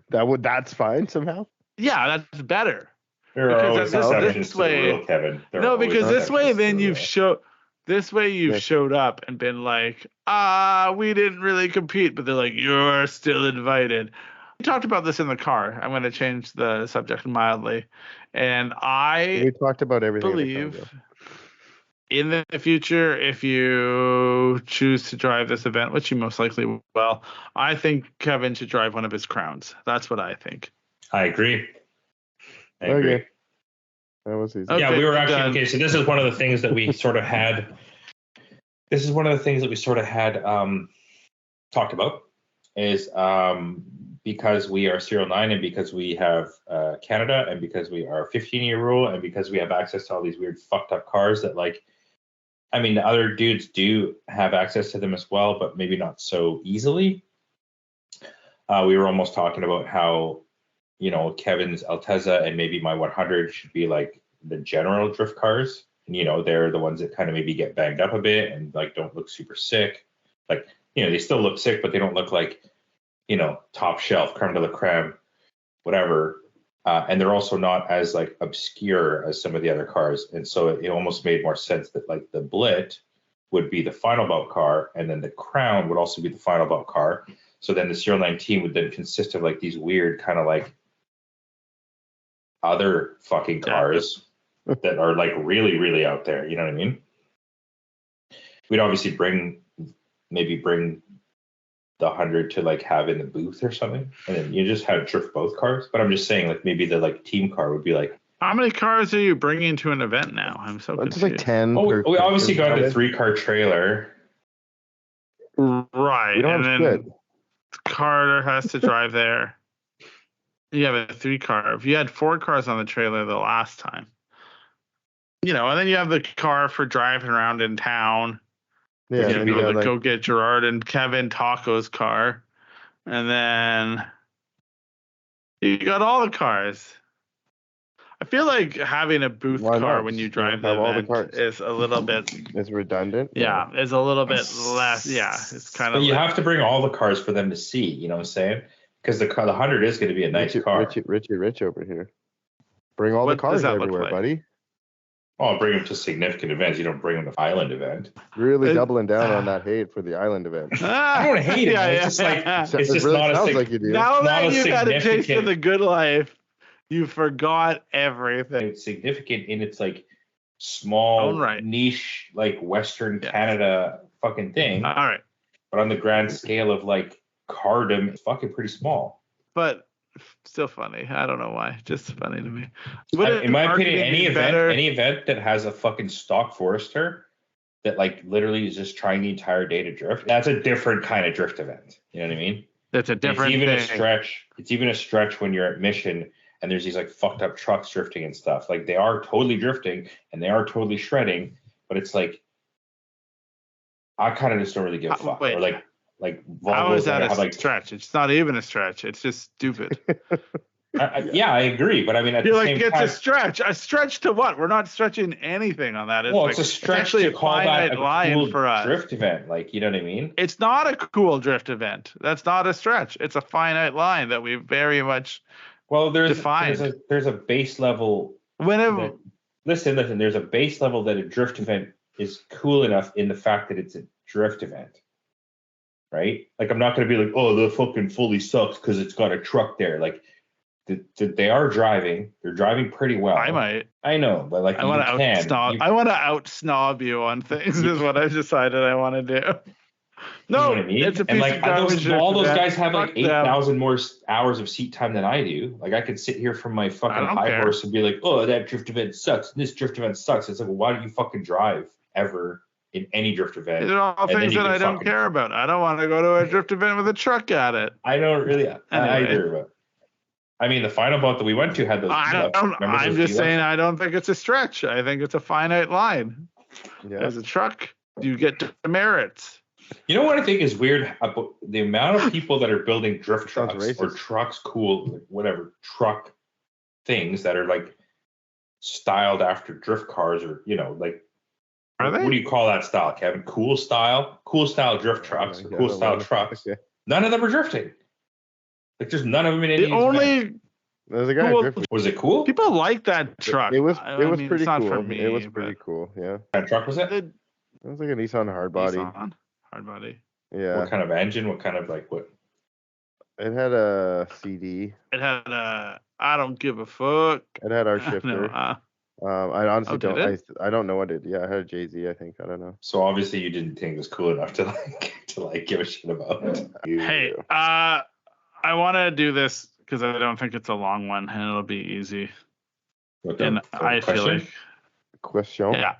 that's fine somehow. Yeah, that's better. There are always exceptions this to way, the rule, Kevin. No, because this way then you've showed up and been like, we didn't really compete, but they're like, you're still invited. We talked about this in the car. I'm going to change the subject mildly. And we talked about everything. Believe in the future, if you choose to drive this event, which you most likely will, I think Kevin should drive one of his crowns. That's what I think. I agree. That was easy. Yeah, we were actually so this is one of the things that we sort of had. This is one of the things that we sort of had talked about is because we are SerialNine and because we have Canada and because we are 15-year rule and because we have access to all these weird fucked up cars that other dudes do have access to them as well, but maybe not so easily. We were almost talking about how, Kevin's Altezza and maybe my 100 should be like the general drift cars. And, they're the ones that kind of maybe get banged up a bit and like don't look super sick. Like, they still look sick, but they don't look like, top shelf, creme de la creme, whatever. And they're also not as like obscure as some of the other cars. And so it almost made more sense that like the Blit would be the final bout car and then the Crown would also be the final bout car. So then the SerialNine team would then consist of like these weird kind of like other fucking cars that are like really, really out there. You know what I mean? We'd obviously bring the 100 to like have in the booth or something, and then you just have drift both cars. But I'm just saying, like maybe the like team car would be like. How many cars are you bringing to an event now? I'm so confused. It's like 10. Oh, we obviously got a 3-car trailer. Right, we don't and have then Carter has to drive there. You have a 3-car. If you had 4 cars on the trailer the last time, and then you have the car for driving around in town. Yeah, go get Gerard and Kevin Taco's car, and then you got all the cars. I feel like having a booth car when you drive the event is a little bit. It's redundant. Yeah, it's a little bit less. Yeah, it's kind of. But you have to bring all the cars for them to see. You know what I'm saying? Because the 100 is going to be a nice car. Richie Rich over here. Bring all the cars everywhere, buddy. I'll bring them to significant events. You don't bring them to island event. Really doubling down on that hate for the island event. I don't hate it. It's just like it's just really not sounds a like you do. Now not that a you've had a taste of significant- the good life, you forgot everything. It's significant in its like small Own right. niche like Western Yes. Canada fucking thing, All right. but on the grand scale of like Cardam, it's fucking pretty small. But still funny. I don't know why. Just funny to me. In my opinion, any better? event that has a fucking stock forester that like literally is just trying the entire day to drift, that's a different kind of drift event. You know what I mean? That's a different It's even thing. a stretch. It's even a stretch when you're at Mission and there's these like fucked up trucks drifting and stuff. Like they are totally drifting and they are totally shredding, but it's like I kind of just don't really give a fuck. Wait. Or like How Volvos is that have a like stretch? It's not even a stretch. It's just stupid. yeah, I agree, but I mean at You're the like, same it's time, a stretch. A stretch to what? We're not stretching anything on that. It's well, like, it's a stretch actually to a call that finite a line cool for us. drift event. Like, you know what I mean? It's not a cool drift event. That's not a stretch. It's a finite line that we very much Well, defined. there's a base level. Whenever Listen. There's a base level that a drift event is cool enough in the fact that it's a drift event, right? Like, I'm not going to be like, oh, the fucking fully sucks because it's got a truck there. Like, they are driving. They're driving pretty well. I might. I know, but like I want to out snob. I want to out snob you on things. Is what I've decided I want to do. No, you know what I mean? it's a piece and like of garbage. all those event. guys have like Fuck them. 8,000 more hours of seat time than I do. Like I could sit here from my fucking don't high care. horse and be like, oh, that drift event sucks. And this drift event sucks. It's like, well, why don't you fucking drive ever in any drift event? These are all And then things you that can I don't fucking- care about. I don't want to go to a drift event with a truck at it. I don't really. I Anyway. agree, but I mean, the final bout that we went to had those. deluxe. Remember I'm those just deluxe? saying I don't think it's a stretch. I think it's a finite line. Yeah. As a truck, you get demerits. You know what I think is weird about the amount of people that are building drift Sounds trucks or racist. trucks, cool, like whatever truck things that are like styled after drift cars, or like Are they? what do you call that style, Kevin? Cool style drift trucks, or Yeah, cool the style one- trucks. Yeah. None of them are drifting. Like there's none of them in any. The only There's a guy Cool. drifting. Was it cool? people like that truck. It was I it was mean, pretty it's not cool. for me, It was but pretty cool. Yeah. What kind of truck was it? the It was like a Nissan hardbody. Nissan hardbody. Yeah. What kind of engine? What kind of like what? It had a CD. It had a I don't give a fuck. It had our No, shifter. I honestly Oh, did don't. it? I don't know what it. Yeah, it had a Jay-Z. I think. I don't know. So obviously you didn't think it was cool enough to give a shit about. Hey, I want to do this because I don't think it's a long one and it'll be easy. What And the I feel question? like, Question. yeah.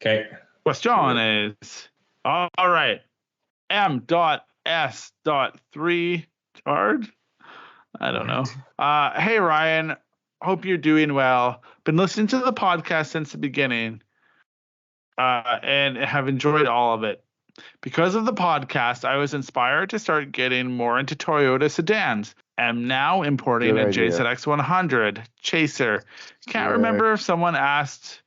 Okay. Question is, all right, M.S.3 charge? I don't know. Hey, Ryan, hope you're doing well. Been listening to the podcast since the beginning and have enjoyed all of it. Because of the podcast, I was inspired to start getting more into Toyota sedans. I'm now importing Good a idea. JZX100 Chaser. Can't Sick. remember if someone asked.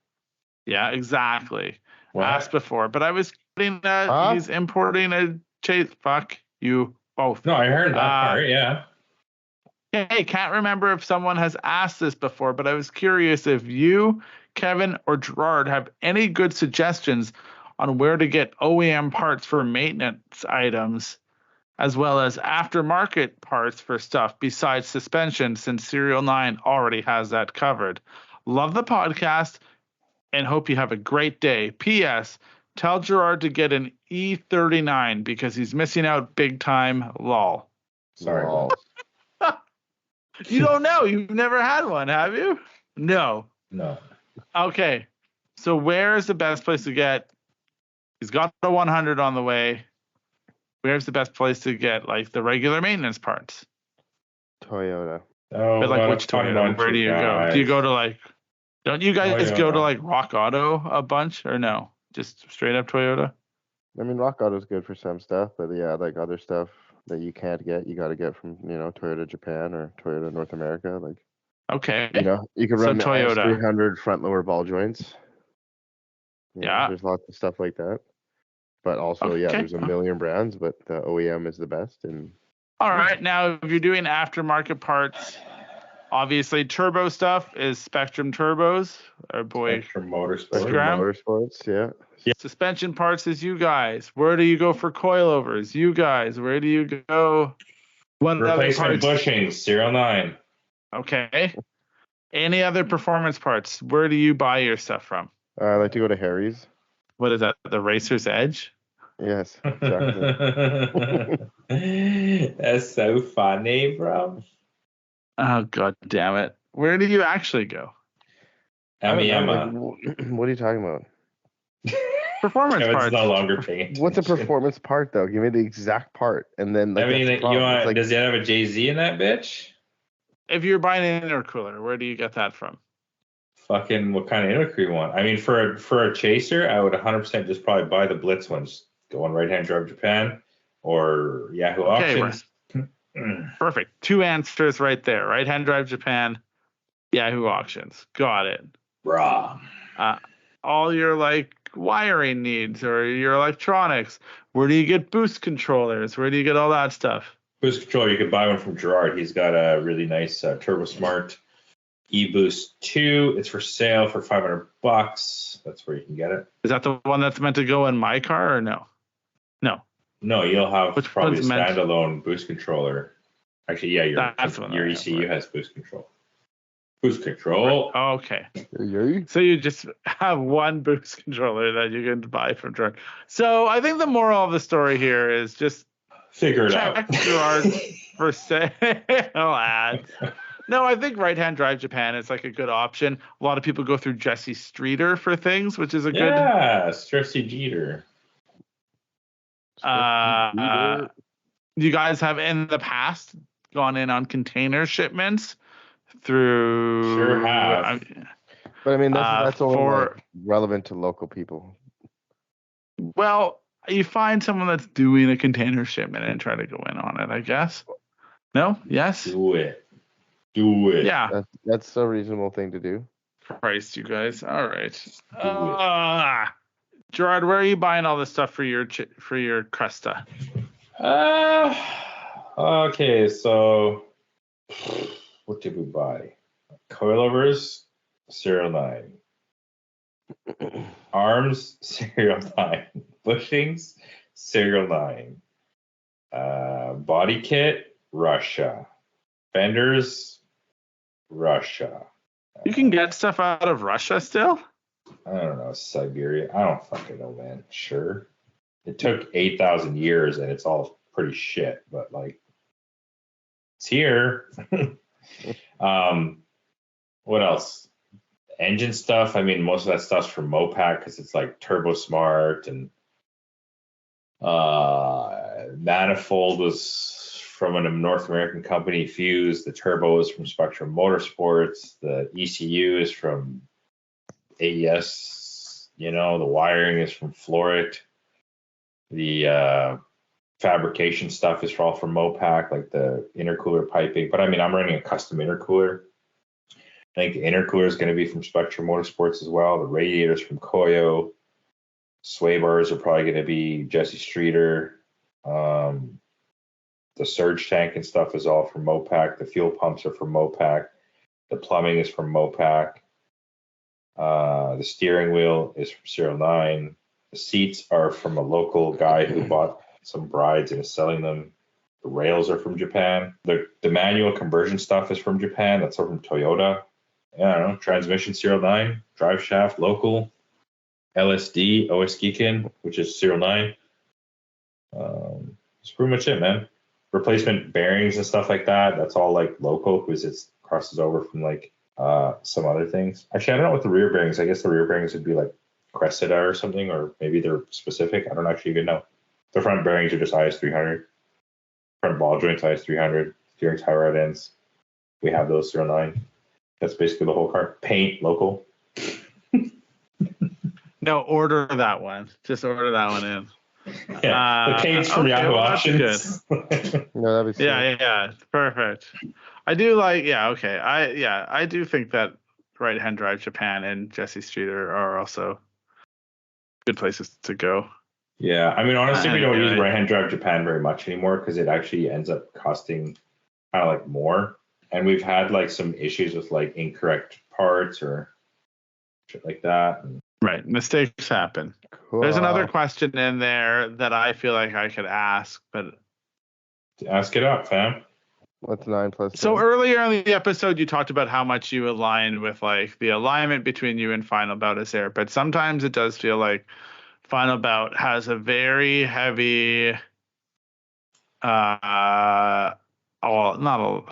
Yeah, exactly. What? Asked before, but I was getting that Huh? he's importing a Chase. Fuck you both. No, I heard that part. Yeah. Hey, can't remember if someone has asked this before, but I was curious if you, Kevin, or Gerard have any good suggestions on where to get OEM parts for maintenance items, as well as aftermarket parts for stuff besides suspension, since SerialNine already has that covered. Love the podcast and hope you have a great day. P.S. Tell Gerard to get an E39 because he's missing out big time. Lol. Sorry. Lol. You don't know. You've never had one, have you? No. No. Okay. So where's the best place to get? He's got the 100 on the way. Where's the best place to get like the regular maintenance parts? Toyota. Oh, But like what a which fun Toyota? one, Where do you go? guys. Do you go to like? Don't you guys go to Toyota. like Rock Auto a bunch or no? Just straight up Toyota? I mean, Rock Auto's good for some stuff, but yeah, like other stuff that you can't get, you got to get from Toyota Japan or Toyota North America. Like Okay. you can So run the Toyota. 300 front lower ball joints. Yeah. There's lots of stuff like that. But also, yeah, Okay. there's a million brands, but the OEM is the best. And All right. Now, if you're doing aftermarket parts Obviously, turbo stuff is Spectrum Turbos. Our boy Spectrum Motorsports. Scram. Motorsports, yeah. Suspension parts is you guys. Where do you go for coilovers? You guys. Where do you go? What Replacement other parts? bushings, SerialNine. Okay. Any other performance parts? Where do you buy your stuff from? I like to go to Harry's. What is that? The Racer's Edge? Yes, exactly. That's so funny, bro. Oh, god damn it. Where do you actually go? I don't know, Emma. what are you talking about? Performance Kevin's parts. no longer paying attention. What's a performance part though? Give me the exact part, and then like I mean, that's the problem. It's like, does it have a Jay-Z in that bitch? If you're buying an intercooler, where do you get that from? Fucking what kind of intercooler you want? I mean, for a chaser, I would 100% just probably buy the Blitz ones. Go on Right Hand Drive Japan or Yahoo Auctions. Perfect. 2 answers right there. Right Hand Drive Japan, Yahoo Auctions. Got it. Raw. All your like wiring needs or your electronics. Where do you get boost controllers? Where do you get all that stuff? Boost controller, you could buy one from Gerard. He's got a really nice Turbo Smart E-Boost 2. It's for sale for $500. That's where you can get it. Is that the one that's meant to go in my car or no? No. No, you'll have Which probably a one's meant- standalone boost controller. Actually, yeah, That's what your I ECU have, right. has boost control. Boost control. Okay. yay. So you just have one boost controller that you can buy from Gerard. So I think the moral of the story here is just Figure it check out. Gerard for sale ads. No, I think Right Hand Drive Japan is like a good option. A lot of people go through Jesse Streeter for things, which is a good. Yeah, Stressy Jeter. You guys have in the past gone in on container shipments through. Sure have. But I mean, that's only for like, relevant to local people. well, you find someone that's doing a container shipment and try to go in on it. I guess. No. Yes. Do it. Yeah. That's a reasonable thing to do. Christ, you guys. All right. Gerard, where are you buying all this stuff for your Cresta? Okay, so what did we buy? Coilovers, SerialNine. Arms, SerialNine. Bushings, SerialNine. Body kit, Russia. Fenders, Russia. You can get stuff out of Russia still? I don't know, Siberia. I don't fucking know, man. Sure. It took 8,000 years and it's all pretty shit, but like, it's here. What else? Engine stuff. I mean, most of that stuff's from Mopac because it's like Turbo Smart, and manifold was from a North American company, Fuse. The turbo is from Spectrum Motorsports. The ECU is from AES. The wiring is from Florit. The fabrication stuff is all from Mopac, like the intercooler piping. But I mean, I'm running a custom intercooler. I think the intercooler is going to be from Spectrum Motorsports as well. The radiators from Koyo. Sway bars are probably going to be Jesse Streeter. The surge tank and stuff is all from Mopac. The fuel pumps are from Mopac. The plumbing is from Mopac. The steering wheel is from SerialNine. The seats are from a local guy who bought some brides and is selling them. The rails are from Japan. The manual conversion stuff is from Japan. That's all from Toyota. I don't know. Transmission SerialNine. Drive shaft local. LSD OS Geekin, which is SerialNine. That's pretty much it, man. Replacement bearings and stuff like that. That's all like local because it crosses over from like some other things. Actually, I don't know what the rear bearings. I guess the rear bearings would be like Cressida or something, or maybe they're specific. I don't actually even know. The front bearings are just IS300. Front ball joints IS300. Steering tie rod ends. We have those SerialNine. That's basically the whole car. Paint local. No, order that one. Just order that one in. Yeah, the paint's from Yahoo Auctions. No, that'd be Yeah, perfect. I do like, I do think that Right Hand Drive Japan and Jesse Streeter are also good places to go. Yeah, I mean, honestly, we don't use Right. Right Hand Drive Japan very much anymore because it actually ends up costing kind of like more. And we've had like some issues with like incorrect parts or shit like that. Right. Mistakes happen. Cool. There's another question in there that I feel like I could ask, but Ask it up, fam. What's 9 plus 10? so earlier in the episode, you talked about how much you align with like the alignment between you and Final Bout is there, but sometimes it does feel like Final Bout has a very heavy, not a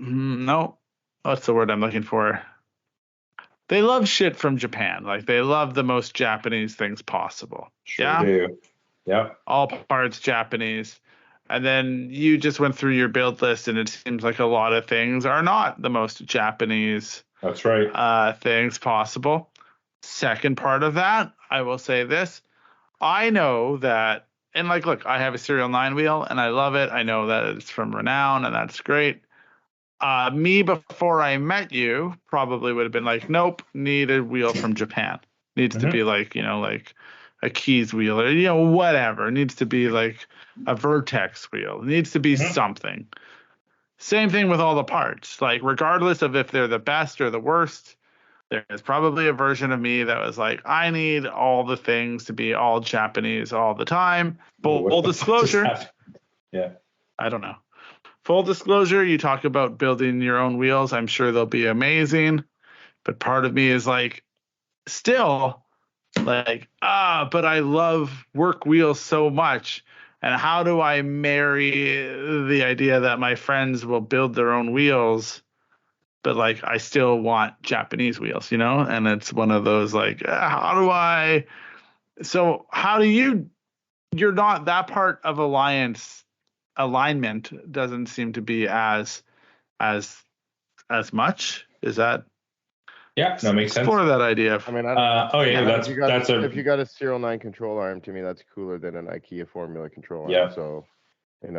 no, what's the word I'm looking for? They love shit from Japan. Like they love the most Japanese things possible. Sure do. Yep. All parts Japanese. And then you just went through your build list, and it seems like a lot of things are not the most Japanese. That's right. Things possible. Second part of that, I will say this. I know that, and like, look, I have a SerialNine wheel, and I love it. I know that it's from Renown, and that's great. Me, before I met you, probably would have been like, nope, need a wheel from Japan. Needs to be like, like a Keys wheel or, whatever. It needs to be like a Vertex wheel. It needs to be something. Same thing with all the parts. Like, regardless of if they're the best or the worst, there's probably a version of me that was like, I need all the things to be all Japanese all the time. Full disclosure. Yeah. I don't know. Full disclosure, you talk about building your own wheels. I'm sure they'll be amazing. But part of me is like, still like, but I love work wheels so much. And how do I marry the idea that my friends will build their own wheels, but like I still want Japanese wheels, And it's one of those like, how do you're not that part of alignment doesn't seem to be as much. Is that? Yeah, that makes sense. Explore that idea. I mean, I don't that's if you got a SerialNine control arm, to me that's cooler than an IKEA formula control arm. Yeah. So,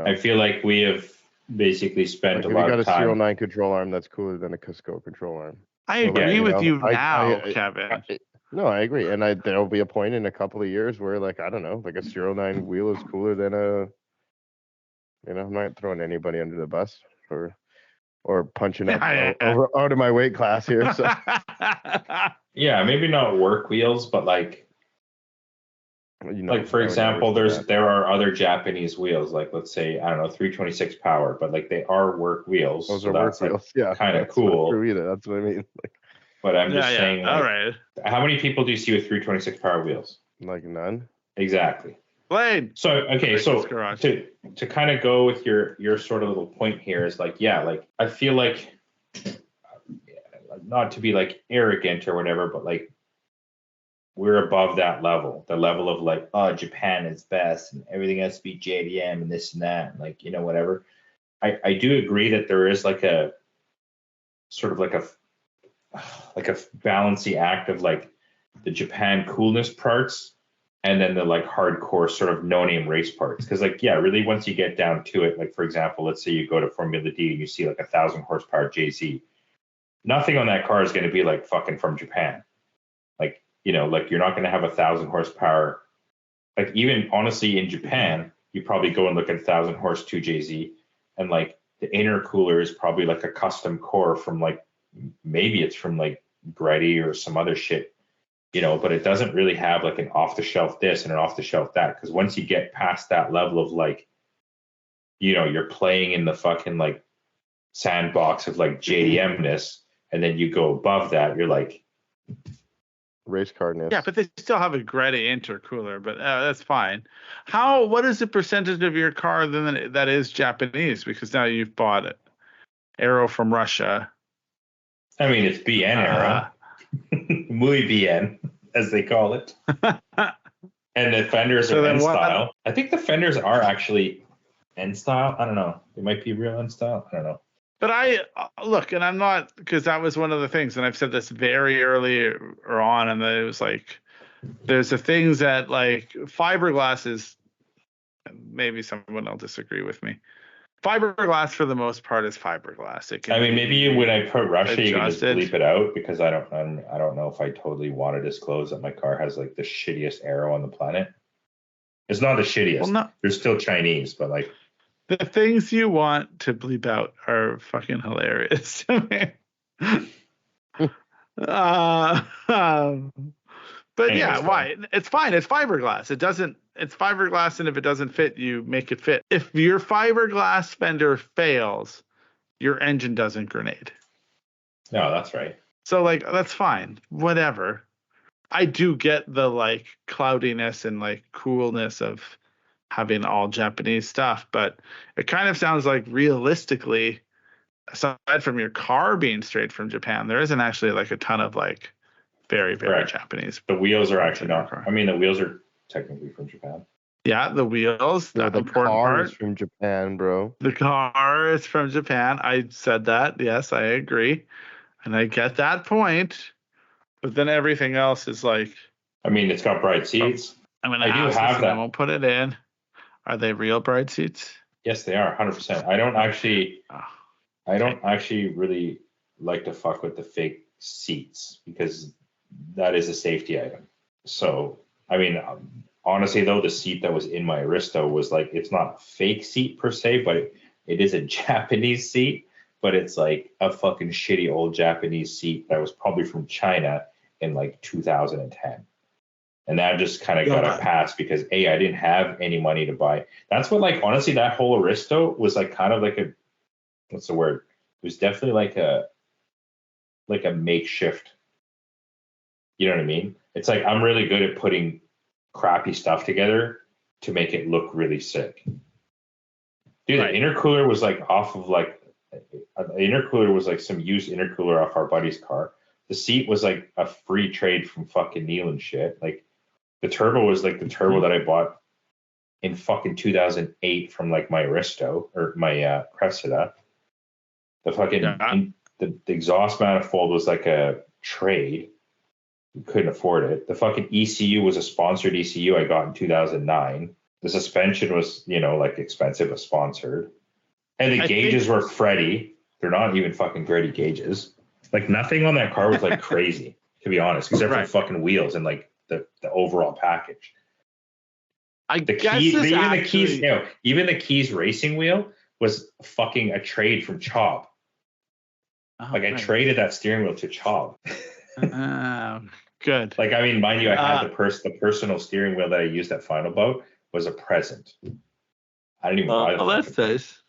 I feel like we have basically spent a lot of time. If you got a SerialNine control arm, that's cooler than a Cusco control arm. I agree with you now, Kevin. No, I agree, and there'll be a point in a couple of years where, like, I don't know, like a SerialNine wheel is cooler than a. I'm not throwing anybody under the bus or punching up out of my weight class here. So. Yeah, maybe not work wheels, but like for example, there are other Japanese wheels, like let's say, I don't know, 326 power, but like they are work wheels. Those are work wheels. Yeah, kind of cool. Not true either. That's what I mean. But I'm just saying. All right. How many people do you see with 326 power wheels? Like none. Exactly. Blade. So okay, so to kind of go with your sort of little point here is like, like I feel like, not to be like arrogant or whatever, but like we're above that level, the level of like, Japan is best and everything has to be JDM and this and that, and like, whatever. I do agree that there is like a sort of like a balancing act of like the Japan coolness parts and then the like hardcore sort of no-name race parts. Because like, really, once you get down to it, like for example, let's say you go to Formula D and you see like 1,000 horsepower JZ, nothing on that car is going to be like fucking from Japan. Like, like you're not going to have 1,000 horsepower. Like even honestly in Japan, you probably go and look at 1,000 horse 2JZ and like the intercooler is probably like a custom core from like, maybe it's from like Gretty or some other shit. But it doesn't really have like an off-the-shelf this and an off-the-shelf that. Because once you get past that level of like, you're playing in the fucking like sandbox of like JDM-ness, and then you go above that, you're like race car-ness. Yeah, but they still have a Gretty intercooler, but that's fine. What is the percentage of your car then that is Japanese? Because now you've bought it. Aero from Russia. I mean, it's BN era. Muy bien, as they call it. And the fenders are N style. I think the fenders are actually N style. I don't know. They might be real N style. I don't know. But I look, and I'm not, because that was one of the things, and I've said this very early on, and it was like, there's the things that like fiberglass is, maybe someone will disagree with me. Fiberglass for the most part is fiberglass. Maybe when I put Russia, you can just bleep it out, because I don't know if I totally want to disclose that my car has like the shittiest aero on the planet. It's not the shittiest. Well, no. They're still Chinese, but like. The things you want to bleep out are fucking hilarious to me. But Anyways, yeah, why? It's fine. It's fiberglass. It's fiberglass, and if it doesn't fit, you make it fit. If your fiberglass fender fails, your engine doesn't grenade. No, that's right. So like that's fine. Whatever. I do get the like cloudiness and like coolness of having all Japanese stuff, but it kind of sounds like realistically, aside from your car being straight from Japan, there isn't actually like a ton of like very, very Correct. Japanese. The wheels are actually in your not. car. I mean, the wheels are technically from Japan. Yeah, the wheels, No, the the important car part. is from Japan, bro. The car is from Japan. I said that. Yes, I agree. And I get that point. But then everything else is like, I mean, it's got bright seats. I'm going to I do ask have this and I that. won't put it in. Are they real bride seats? Yes, they are 100%. I don't actually really like to fuck with the fake seats because that is a safety item. So, I mean, honestly though, the seat that was in my Aristo was like, it's not a fake seat per se, but it is a Japanese seat, but it's like a fucking shitty old Japanese seat that was probably from China in like 2010. And that just kind of got a pass because I didn't have any money to buy. That's what, like, honestly, that whole Aristo was like kind of like a, what's the word? It was definitely like a makeshift. You know what I mean? It's like I'm really good at putting crappy stuff together to make it look really sick. Dude, Right. The intercooler was like off of like, the intercooler was like some used intercooler off our buddy's car. The seat was like a free trade from fucking Neil and shit. Like, the turbo was like the turbo that I bought in fucking 2008 from like my Aristo or my Cressida. The fucking the exhaust manifold was like a trade. You couldn't afford it. The fucking ECU was a sponsored ECU I got in 2009. The suspension was, like expensive but sponsored. And the gauges were Freddy. They're not even fucking gritty gauges. Like nothing on that car was like crazy, to be honest, except for the fucking wheels and like the overall package. Even the Keys racing wheel was fucking a trade from Chob. I traded that steering wheel to Chob. Good. Like, I mean, mind you, I had the personal steering wheel that I used at Final Bout was a present. I didn't even buy the that's nice.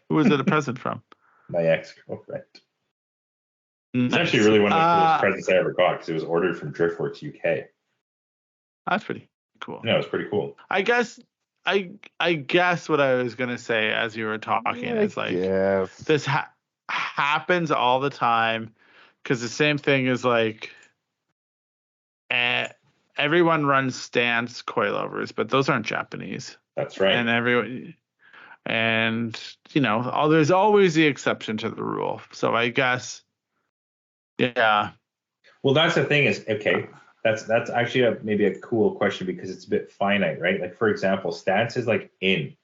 Who was it a present from? My ex-girlfriend. Nice. It's actually really one of the coolest presents I ever got because it was ordered from Driftworks UK. That's pretty cool. Yeah, it was pretty cool. I guess what I was gonna say as you were talking is like this happens all the time because the same thing is like everyone runs stance coilovers, but those aren't Japanese. That's right. And there's always the exception to the rule. So I guess, yeah. Well, that's the thing is, okay, that's actually maybe a cool question because it's a bit finite, right? Like, for example, Stance is like in.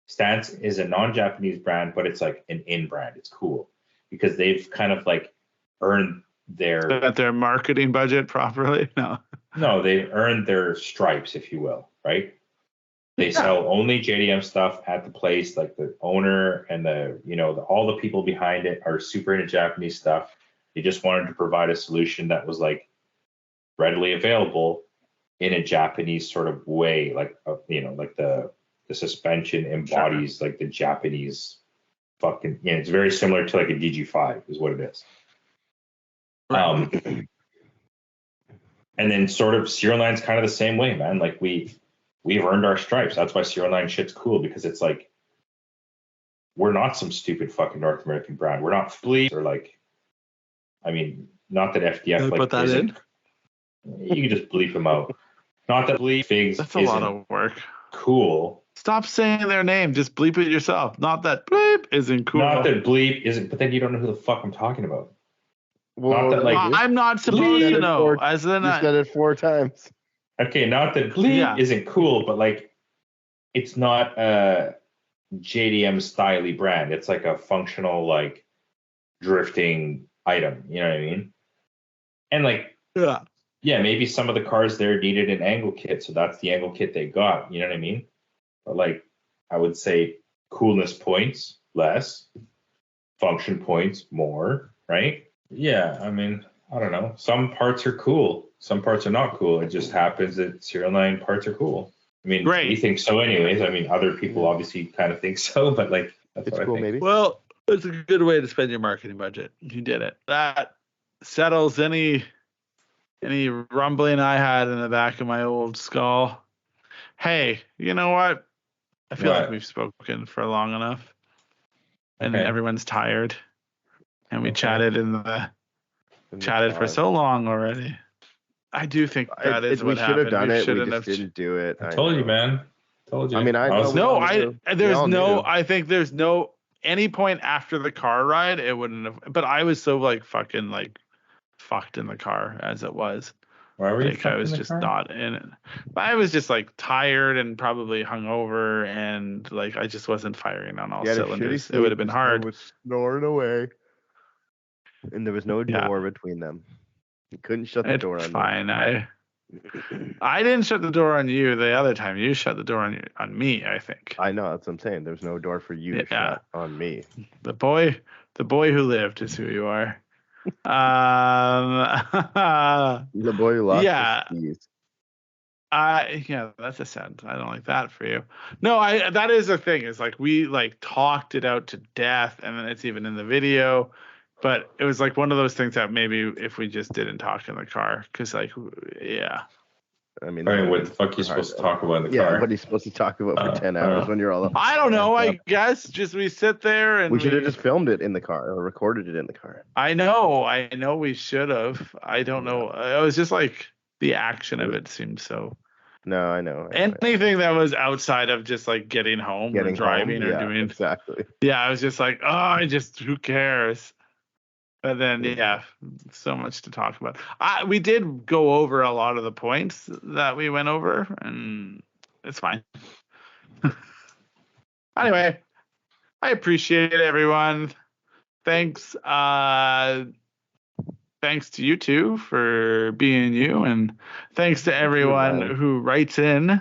Stance is a non-Japanese brand, but it's like an in brand. It's cool because they've kind of like earned their marketing budget properly. No, they've earned their stripes, if you will, right? They sell only JDM stuff at the place. Like the owner and all the people behind it are super into Japanese stuff. They just wanted to provide a solution that was like readily available in a Japanese sort of way, like like the suspension embodies like the Japanese fucking. It's very similar to like a DG5 is what it is. And then sort of SerialNine's kind of the same way, man. Like we've earned our stripes. That's why SerialNine shit's cool because it's like we're not some stupid fucking North American brand. We're not Bleep or like, I mean, not that FDF like put that isn't. You can just bleep them out. Not that Bleep Figs. That's a lot of work. Cool. Stop saying their name. Just bleep it yourself. Not that Bleep isn't cool. Not that Bleep isn't, but then you don't know who the fuck I'm talking about. Well, not that like I'm not supposed to know. You said it 4 times. Okay, not that Bleep isn't cool, but like it's not a JDM styly brand. It's like a functional like drifting item. You know what I mean? And like maybe some of the cars there needed an angle kit, so that's the angle kit they got. You know what I mean? But like I would say coolness points less, function points more, right? Yeah, I mean, I don't know. Some parts are cool, some parts are not cool. It just happens that Serial 9 parts are cool. I mean, we think so anyways. I mean, other people obviously kind of think so, but like, that's It's what cool, I think. maybe. Well, it's a good way to spend your marketing budget. You did it. That settles any rumbling I had in the back of my old skull. Hey, you know what? I feel like we've spoken for long enough, and everyone's tired, and we chatted chatted for so long already. I do think that is what happened. We should have done it. We shouldn't just didn't do it. I told you, man. Told you. I mean, there's no any point after the car ride it wouldn't have. But I was so like fucking like fucked in the car as it was. Why were you like I was just not in it. I was just like tired and probably hungover, and like I just wasn't firing on all cylinders. It would have been hard. I was snoring away, and there was no door between them. You couldn't shut the door on fine. I didn't shut the door on you the other time. You shut the door on me, I think. I know, that's what I'm saying. There's no door for you to shut on me. The boy who lived is who you are. The boy who lost his keys. That's a sentence. I don't like that for you. No, that is the thing. Is like we like talked it out to death, and then it's even in the video. But it was like one of those things that maybe if we just didn't talk in the car, because like, yeah. I mean, what the fuck are you supposed to talk about in the car? Yeah, what are you supposed to talk about for 10 hours when you're all up? I don't know. I guess just we sit there and we should have just filmed it in the car or recorded it in the car. I know we should have. I don't know. It was just like the action of it seemed so. No, I know. Anything that was outside of just like getting home or driving or doing. Exactly. Yeah, I was just like, who cares? But then, so much to talk about. We did go over a lot of the points that we went over, and it's fine. Anyway, I appreciate it, everyone. Thanks. Thanks to you two for being you, and thanks to everyone who writes in.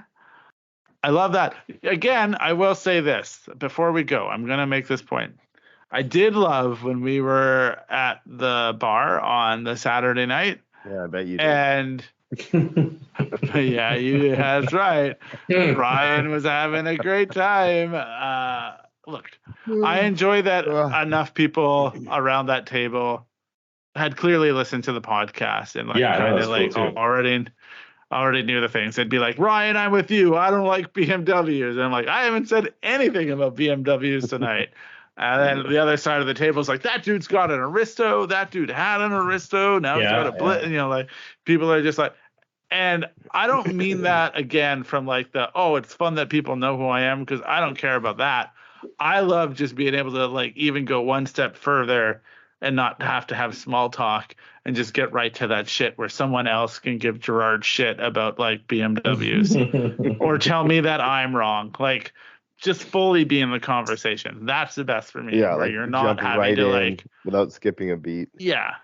I love that. Again, I will say this before we go. I'm going to make this point. I did love when we were at the bar on the Saturday night. Yeah, I bet you did. And that's right. Ryan was having a great time. Look, I enjoy that enough people around that table had clearly listened to the podcast and already knew the things. They'd be like, Ryan, I'm with you. I don't like BMWs. And I'm like, I haven't said anything about BMWs tonight. And then the other side of the table is like, that dude's got an Aristo. That dude had an Aristo. Now he's got a Blitz. You know, like people are just like, and I don't mean that again from like it's fun that people know who I am, because I don't care about that. I love just being able to like even go one step further and not have to have small talk and just get right to that shit where someone else can give Gerard shit about like BMWs or tell me that I'm wrong. Like, just fully be in the conversation. That's the best for me. Yeah, where like you're not having to like without skipping a beat. Yeah,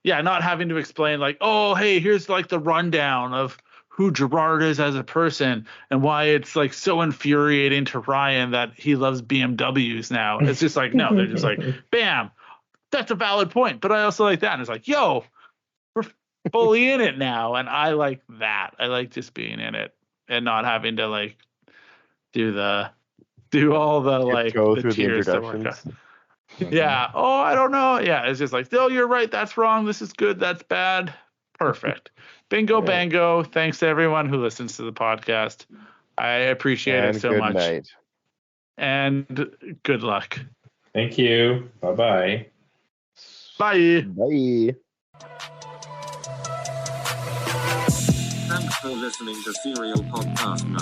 not having to explain like, oh, hey, here's like the rundown of who Gerard is as a person and why it's like so infuriating to Ryan that he loves BMWs now. It's just like, no, they're just like, bam, that's a valid point. But I also like that. And it's like, yo, we're fully in it now. And I like that. I like just being in it and not having to like do all the like the tears to work out. Yeah. Oh, I don't know. Yeah. It's just like, oh, you're right. That's wrong. This is good. That's bad. Perfect. Bingo, bango. Thanks to everyone who listens to the podcast. I appreciate it so much. Night. And good luck. Thank you. Bye-bye. Bye. Bye. Thanks for listening to Serial Podcast 9.